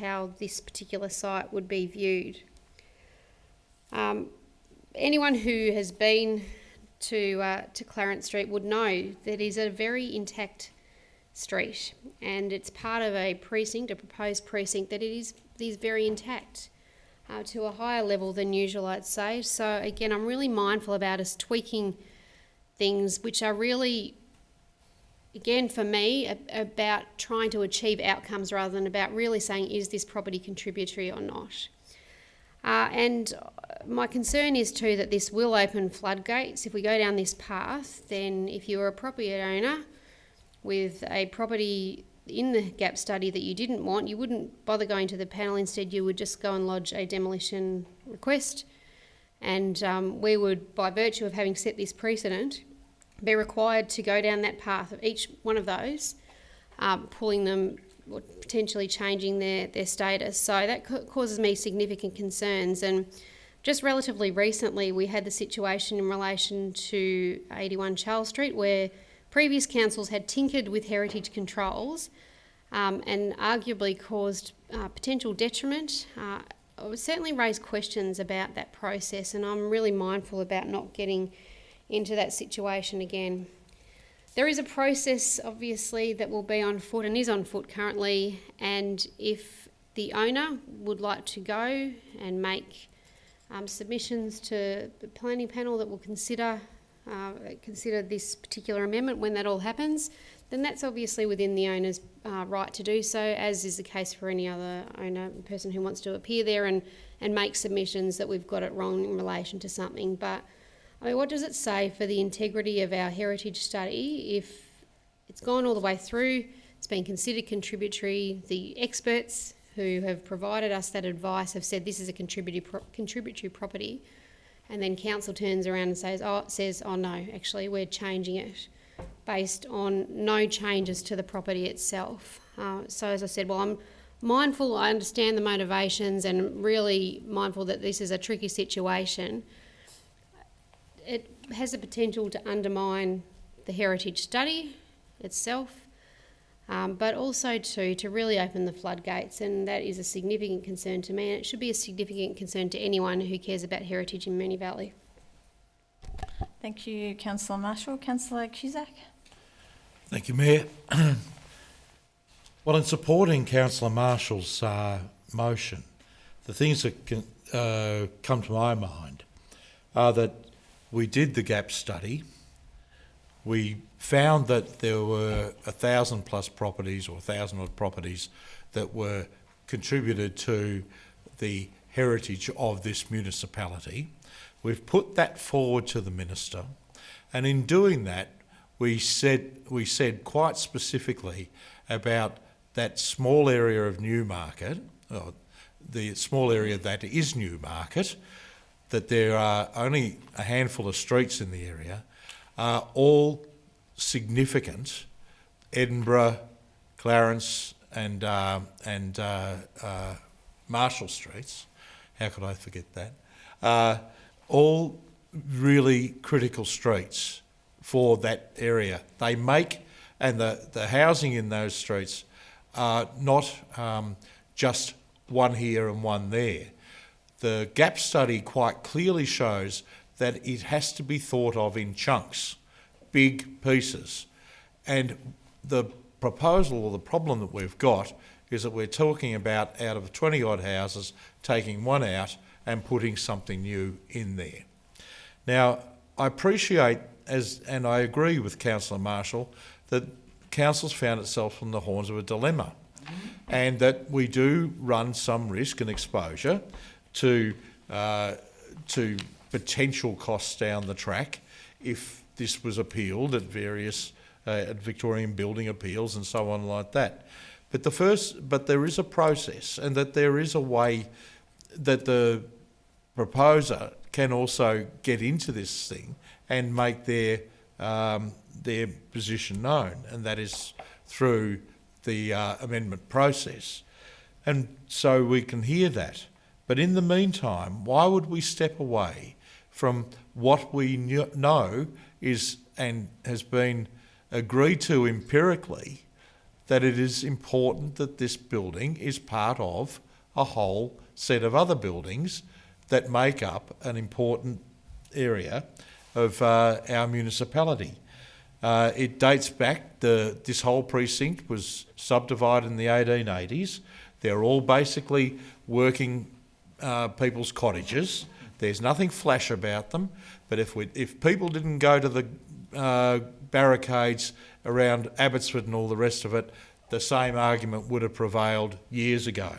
how this particular site would be viewed. Anyone who has been to Clarence Street would know that it is a very intact street, and it's part of a precinct, a proposed precinct, that is very intact to a higher level than usual, I'd say. So again, I'm really mindful about us tweaking things which are really, again, for me, about trying to achieve outcomes rather than about really saying, is this property contributory or not? And my concern is too that this will open floodgates. If we go down this path, then if you're a property owner with a property in the gap study that you didn't want, you wouldn't bother going to the panel. Instead, you would just go and lodge a demolition request. And we would, by virtue of having set this precedent, be required to go down that path of each one of those, pulling them or potentially changing their status. So that causes me significant concerns. And just relatively recently, we had the situation in relation to 81 Charles Street, where previous councils had tinkered with heritage controls and arguably caused potential detriment. I would certainly raise questions about that process, and I'm really mindful about not getting into that situation again. There is a process, obviously, that will be on foot and is on foot currently, and if the owner would like to go and make submissions to the planning panel that will consider this particular amendment when that all happens, then that's obviously within the owner's right to do so, as is the case for any other owner, person who wants to appear there and make submissions that we've got it wrong in relation to something. But I mean, what does it say for the integrity of our heritage study if it's gone all the way through, it's been considered contributory, the experts who have provided us that advice have said this is a contributory property, and then council turns around and says, oh no, actually we're changing it based on no changes to the property itself. So as I said, well, I'm mindful, I understand the motivations and really mindful that this is a tricky situation. It has the potential to undermine the heritage study itself, but also to really open the floodgates, and that is a significant concern to me, and it should be a significant concern to anyone who cares about heritage in Moonee Valley. Thank you, Councillor Marshall. Councillor Cusack. Thank you, Mayor. Well, in supporting Councillor Marshall's motion, the things that can, come to my mind are that we did the gap study. We found that there were 1,000 plus properties or 1,000 odd properties that were contributed to the heritage of this municipality. We've put that forward to the Minister, and in doing that, we said quite specifically about that small area of Newmarket, or the small area that is Newmarket, that there are only a handful of streets in the area, are all significant Edinburgh, Clarence and Marshall Streets. How could I forget that? All really critical streets for that area. They make, and the housing in those streets are not just one here and one there. The gap study quite clearly shows that it has to be thought of in chunks, big pieces. And the proposal or the problem that we've got is that we're talking about, out of 20 odd houses, taking one out and putting something new in there. Now, I appreciate, and I agree with Councillor Marshall, that Council's found itself on the horns of a dilemma, and that we do run some risk and exposure to potential costs down the track if this was appealed at various at Victorian building appeals and so on like that. But there is a process, and that there is a way that the proposer can also get into this thing and make their position known, and that is through the amendment process. And so we can hear that. But in the meantime, why would we step away from what we know is and has been agreed to empirically, that it is important that this building is part of a whole set of other buildings that make up an important area of our municipality. It dates back, this whole precinct was subdivided in the 1880s. They're all basically working people's cottages. There's nothing flash about them, but if people didn't go to the barricades around Abbotsford and all the rest of it, the same argument would have prevailed years ago.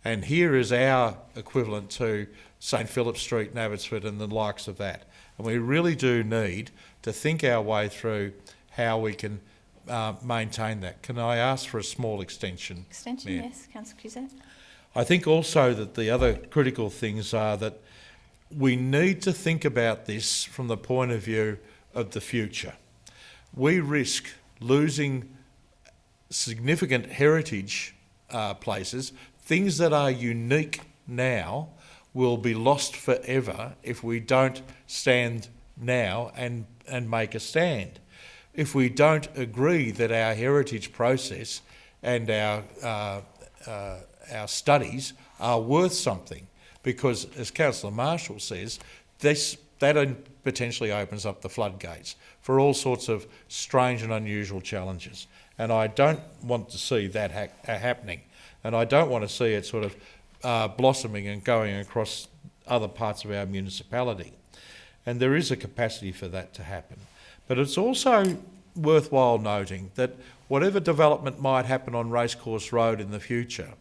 And here is our equivalent to St Philip Street in Abbotsford and the likes of that. And we really do need to think our way through how we can maintain that. Can I ask for a small extension? Extension, Mayor? yes. Councillor Cusack. I think also that the other critical things are that we need to think about this from the point of view of the future. We risk losing significant heritage places. Things that are unique now will be lost forever if we don't stand now and make a stand. If we don't agree that our heritage process and our studies are worth something, because as Councillor Marshall says, that potentially opens up the floodgates for all sorts of strange and unusual challenges. And I don't want to see that happening. And I don't want to see it sort of blossoming and going across other parts of our municipality. And there is a capacity for that to happen. But it's also worthwhile noting that whatever development might happen on Racecourse Road in the future,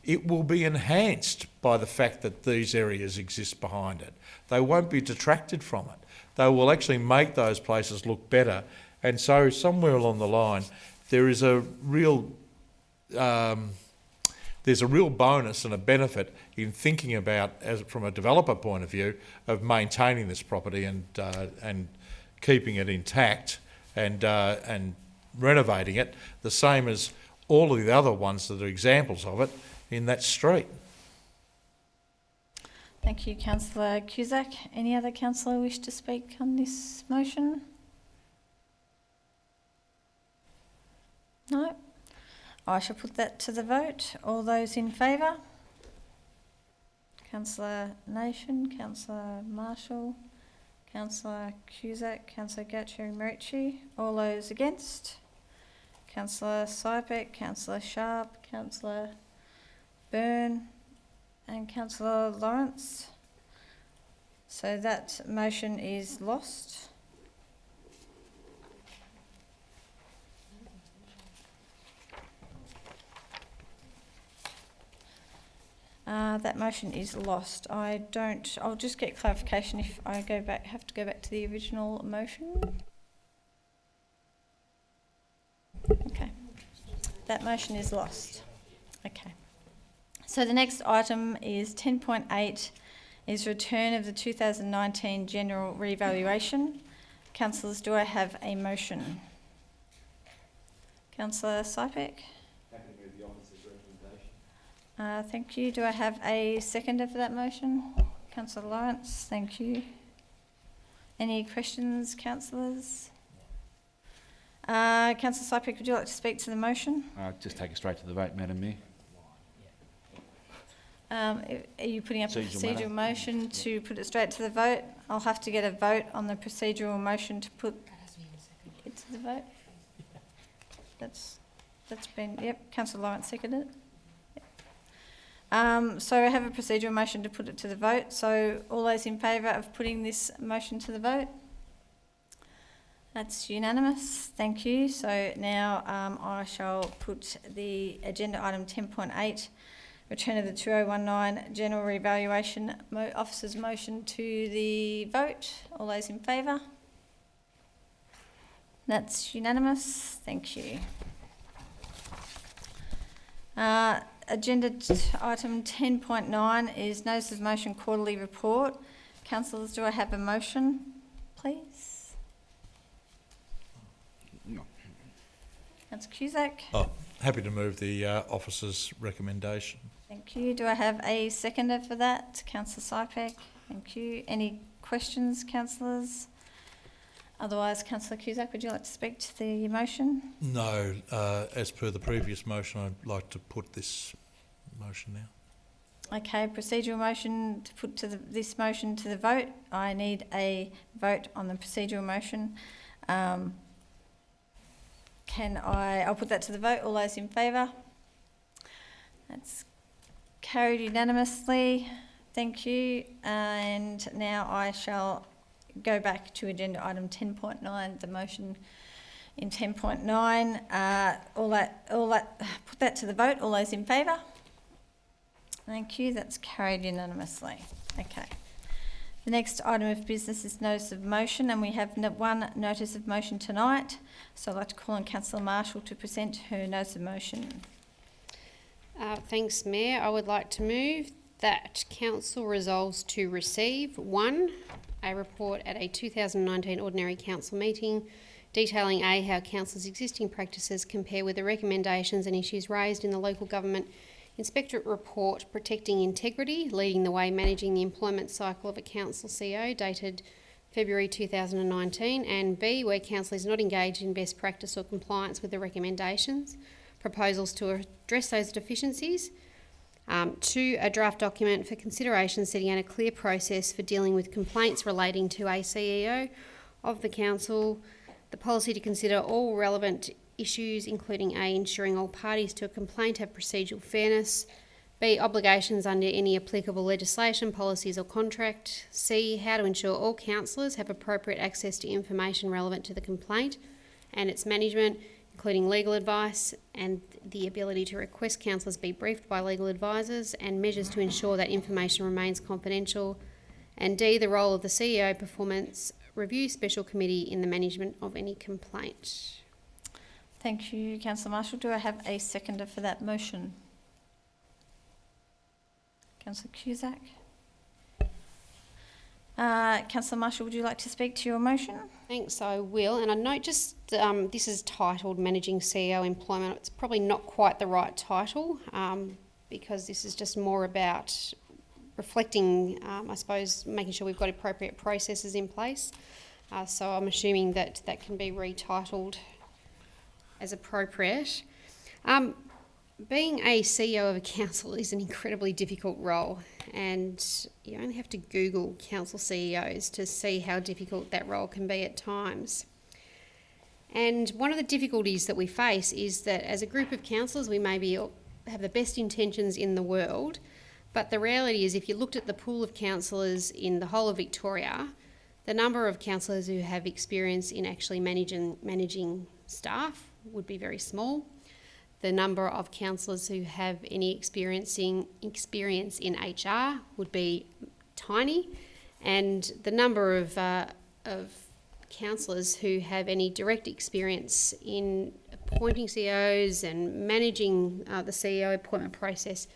it will be enhanced by the fact that these areas exist behind it. They won't be detracted from it. They will actually make those places look better. And so somewhere along the line, there is a real bonus and a benefit in thinking about, from a developer point of view, of maintaining this property and keeping it intact and renovating it, the same as all of the other ones that are examples of it in that street. Thank you, Councillor Cusack. Any other councillor wish to speak on this motion? No? I shall put that to the vote. All those in favour? Councillor Nation, Councillor Marshall, Councillor Cusack, Councillor Gaucheri-Marici. All those against? Councillor Sypek, Councillor Sharp, Councillor Byrne and Councillor Lawrence. So that motion is lost. That motion is lost. I'll just get clarification if I have to go back to the original motion. Okay. That motion is lost. Okay. So the next item is 10.8, is return of the 2019 general revaluation. Councillors, do I have a motion? Councillor Sypek? Thank you. Do I have a seconder for that motion? Councillor Lawrence, thank you. Any questions, councillors? Councillor Sypek, would you like to speak to the motion? Just take it straight to the vote, Madam Mayor. Are you putting up a procedural motion to put it straight to the vote? I'll have to get a vote on the procedural motion to put it to the vote. That's been, yep, Councillor Lawrence seconded it. So I have a procedural motion to put it to the vote. So all those in favour of putting this motion to the vote? That's unanimous. Thank you. So now I shall put the agenda item 10.8 return of the 2019 general revaluation officer's motion to the vote. All those in favour? That's unanimous. Thank you. Agenda item 10.9 is notice of motion quarterly report. Councillors, do I have a motion, please? No. Councillor Cusack? Oh, happy to move the officer's recommendation. Thank you. Do I have a seconder for that? Councillor Sypek. Thank you. Any questions, councillors? Otherwise, Councillor Cusack, would you like to speak to the motion? No, as per the previous motion, I'd like to put this motion now. Okay, procedural motion to put to this motion to the vote. I need a vote on the procedural motion. I'll put that to the vote. All those in favour? That's carried unanimously. Thank you. And now I shall go back to agenda item 10.9, the motion in 10.9. Put that to the vote. All those in favour? Thank you. That's carried unanimously. Okay. The next item of business is notice of motion, and we have one notice of motion tonight. So I'd like to call on Councillor Marshall to present her notice of motion. Thanks, Mayor. I would like to move that Council resolves to receive 1, a report at a 2019 Ordinary Council meeting detailing A, how Council's existing practices compare with the recommendations and issues raised in the Local Government Inspectorate Report Protecting Integrity, Leading the Way Managing the Employment Cycle of a Council CEO, dated February 2019, and B, where Council is not engaged in best practice or compliance with the recommendations, proposals to address those deficiencies. 2, a draft document for consideration setting out a clear process for dealing with complaints relating to a CEO of the Council, the policy to consider all relevant issues, including A, ensuring all parties to a complaint have procedural fairness, B, obligations under any applicable legislation, policies or contract, C, how to ensure all councillors have appropriate access to information relevant to the complaint and its management, including legal advice and the ability to request councillors be briefed by legal advisors, and measures to ensure that information remains confidential, and D, the role of the CEO Performance Review Special Committee in the management of any complaint. Thank you, Councillor Marshall. Do I have a seconder for that motion? Councillor Cusack. Councillor Marshall, would you like to speak to your motion? Thanks, I will. And I note just this is titled Managing CEO Employment. It's probably not quite the right title because this is just more about reflecting, I suppose, making sure we've got appropriate processes in place. So I'm assuming that that can be retitled as appropriate. Being a CEO of a council is an incredibly difficult role, and you only have to Google council CEOs to see how difficult that role can be at times. And one of the difficulties that we face is that as a group of councillors, we maybe have the best intentions in the world, but the reality is if you looked at the pool of councillors in the whole of Victoria, the number of councillors who have experience in actually managing staff would be very small. The number of councillors who have any experience in HR would be tiny, and the number of councillors who have any direct experience in appointing CEOs and managing the CEO appointment process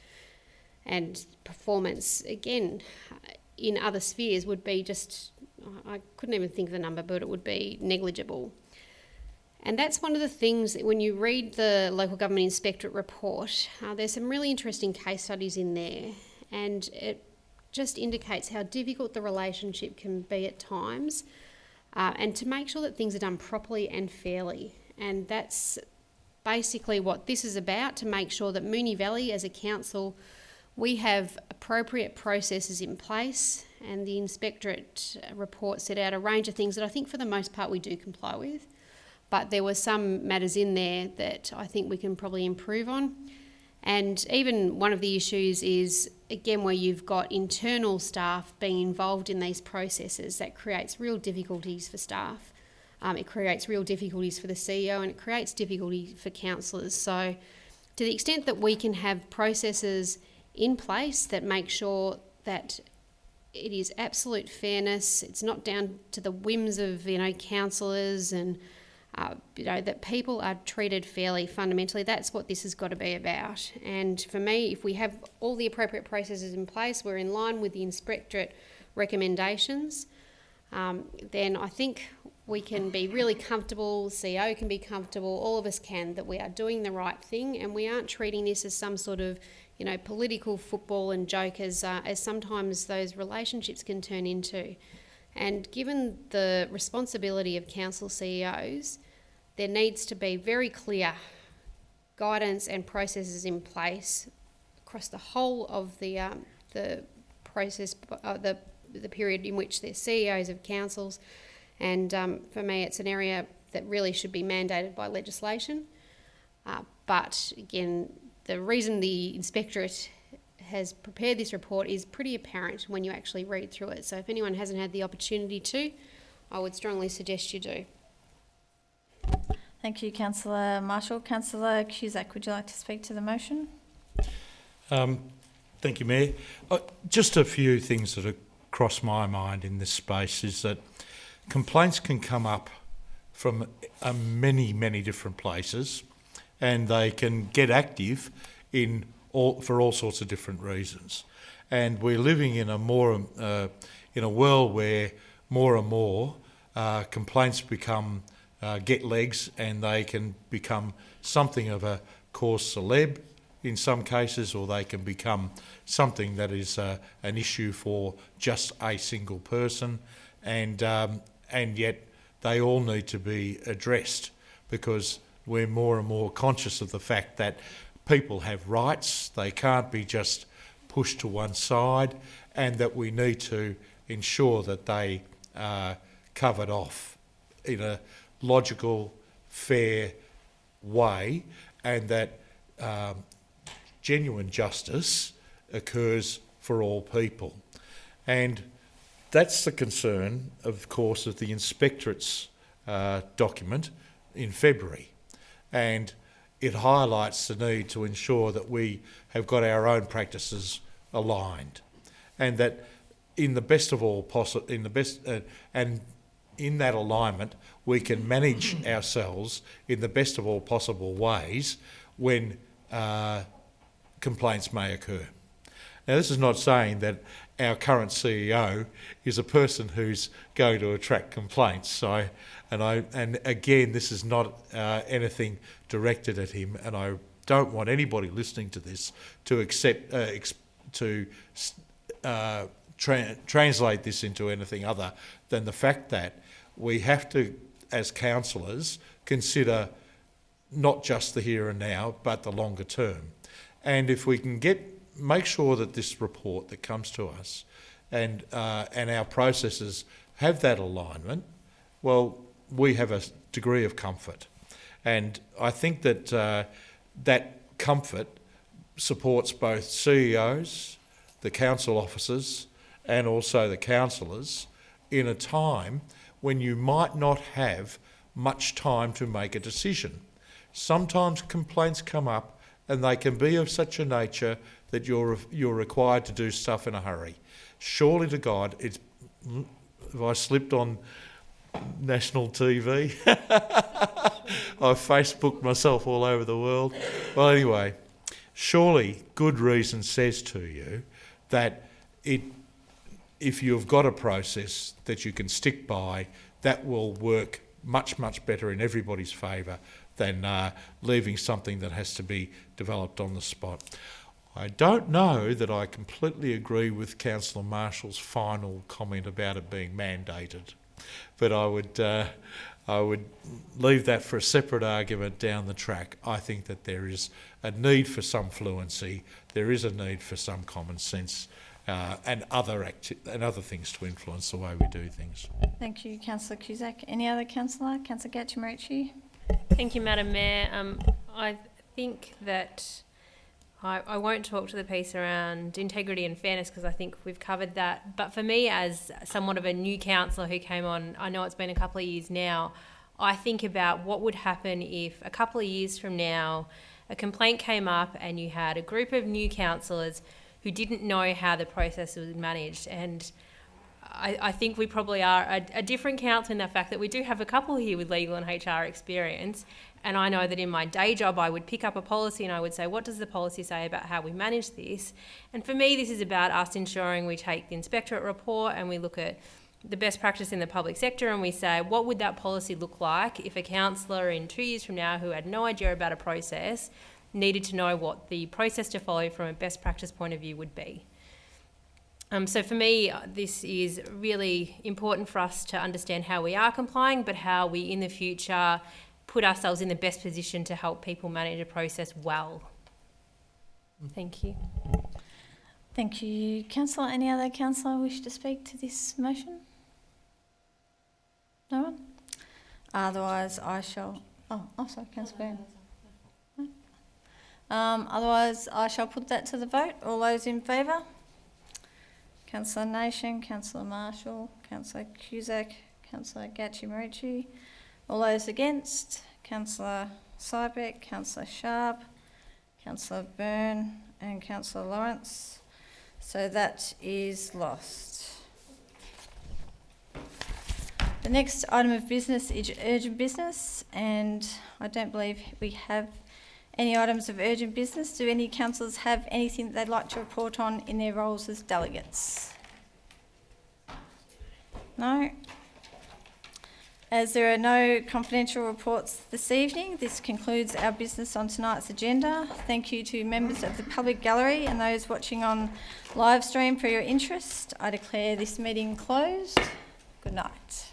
and performance, again, in other spheres would be just, I couldn't even think of the number, but it would be negligible. And that's one of the things that when you read the Local Government Inspectorate Report, there's some really interesting case studies in there, and it just indicates how difficult the relationship can be at times, and to make sure that things are done properly and fairly. And that's basically what this is about, to make sure that Moonee Valley as a council, we have appropriate processes in place, and the Inspectorate report set out a range of things that I think for the most part we do comply with. But there were some matters in there that I think we can probably improve on. And even one of the issues is, again, where you've got internal staff being involved in these processes, that creates real difficulties for staff. It creates real difficulties for the CEO, and it creates difficulty for councillors. So to the extent that we can have processes in place that make sure that it is absolute fairness. It's not down to the whims of, councillors and, that people are treated fairly fundamentally. That's what this has got to be about. And for me, if we have all the appropriate processes in place, we're in line with the inspectorate recommendations, then I think we can be really comfortable, the CEO can be comfortable, all of us can, that we are doing the right thing and we aren't treating this as some sort of political football and joke as sometimes those relationships can turn into. And given the responsibility of council CEOs, there needs to be very clear guidance and processes in place across the whole of the process, the period in which they're CEOs of councils. And for me, it's an area that really should be mandated by legislation. But again, the reason the inspectorate has prepared this report is pretty apparent when you actually read through it. So if anyone hasn't had the opportunity to, I would strongly suggest you do. Thank you, Councillor Marshall. Councillor Cusack, would you like to speak to the motion? Thank you, Mayor. Just a few things that have crossed my mind in this space is that complaints can come up from many, many different places, and they can get active for all sorts of different reasons. And we're living in a world where more and more complaints get legs, and they can become something of a cause celeb in some cases, or they can become something that is an issue for just a single person, and yet they all need to be addressed, because we're more and more conscious of the fact that people have rights. They can't be just pushed to one side, and that we need to ensure that they are covered off in a logical, fair way, and that genuine justice occurs for all people. And that's the concern, of course, of the inspectorate's document in February. And it highlights the need to ensure that we have got our own practices aligned, and that in the best of all and in that alignment, we can manage ourselves in the best of all possible ways when complaints may occur. Now, this is not saying that our current CEO is a person who's going to attract complaints. And again, this is not anything directed at him, and I don't want anybody listening to this to translate this into anything other than the fact that we have to, as councillors, consider not just the here and now, but the longer term. And if we can make sure that this report that comes to us and our processes have that alignment, well, we have a degree of comfort. And I think that that comfort supports both CEOs, the council officers, and also the councillors in a time when you might not have much time to make a decision. Sometimes complaints come up, and they can be of such a nature that you're required to do stuff in a hurry. Surely to God, if I slipped on national TV, I've Facebooked myself all over the world. Well, anyway, surely good reason says to you that if you've got a process that you can stick by, that will work much, much better in everybody's favour than leaving something that has to be developed on the spot. I don't know that I completely agree with Councillor Marshall's final comment about it being mandated, but I would leave that for a separate argument down the track. I think that there is a need for some fluency, there is a need for some common sense, and other things to influence the way we do things. Thank you, Councillor Cusack. Any other councillor? Councillor Gatchimarici. Thank you, Madam Mayor. I think that I won't talk to the piece around integrity and fairness because I think we've covered that. But for me, as somewhat of a new councillor who came on, I know it's been a couple of years now, I think about what would happen if a couple of years from now a complaint came up and you had a group of new councillors who didn't know how the process was managed. And I think we probably are a different council in the fact that we do have a couple here with legal and HR experience. And I know that in my day job, I would pick up a policy and I would say, what does the policy say about how we manage this? And for me, this is about us ensuring we take the inspectorate report and we look at the best practice in the public sector and we say, what would that policy look like if a councillor in 2 years from now who had no idea about a process needed to know what the process to follow from a best practice point of view would be? So for me, this is really important for us to understand how we are complying, but how we in the future put ourselves in the best position to help people manage a process well. Thank you. Thank you, Councillor. Any other councillor wish to speak to this motion? No one? Otherwise, I shall... Oh, sorry, Councillor Byrne. Otherwise, I shall put that to the vote. All those in favour? Councillor Nation, Councillor Marshall, Councillor Cusack, Councillor Gachi-Marici. All those against? Councillor Sybeck, Councillor Sharp, Councillor Byrne and Councillor Lawrence. So that is lost. The next item of business is urgent business, and I don't believe we have any items of urgent business. Do any councillors have anything that they'd like to report on in their roles as delegates? No? As there are no confidential reports this evening, this concludes our business on tonight's agenda. Thank you to members of the public gallery and those watching on live stream for your interest. I declare this meeting closed. Good night.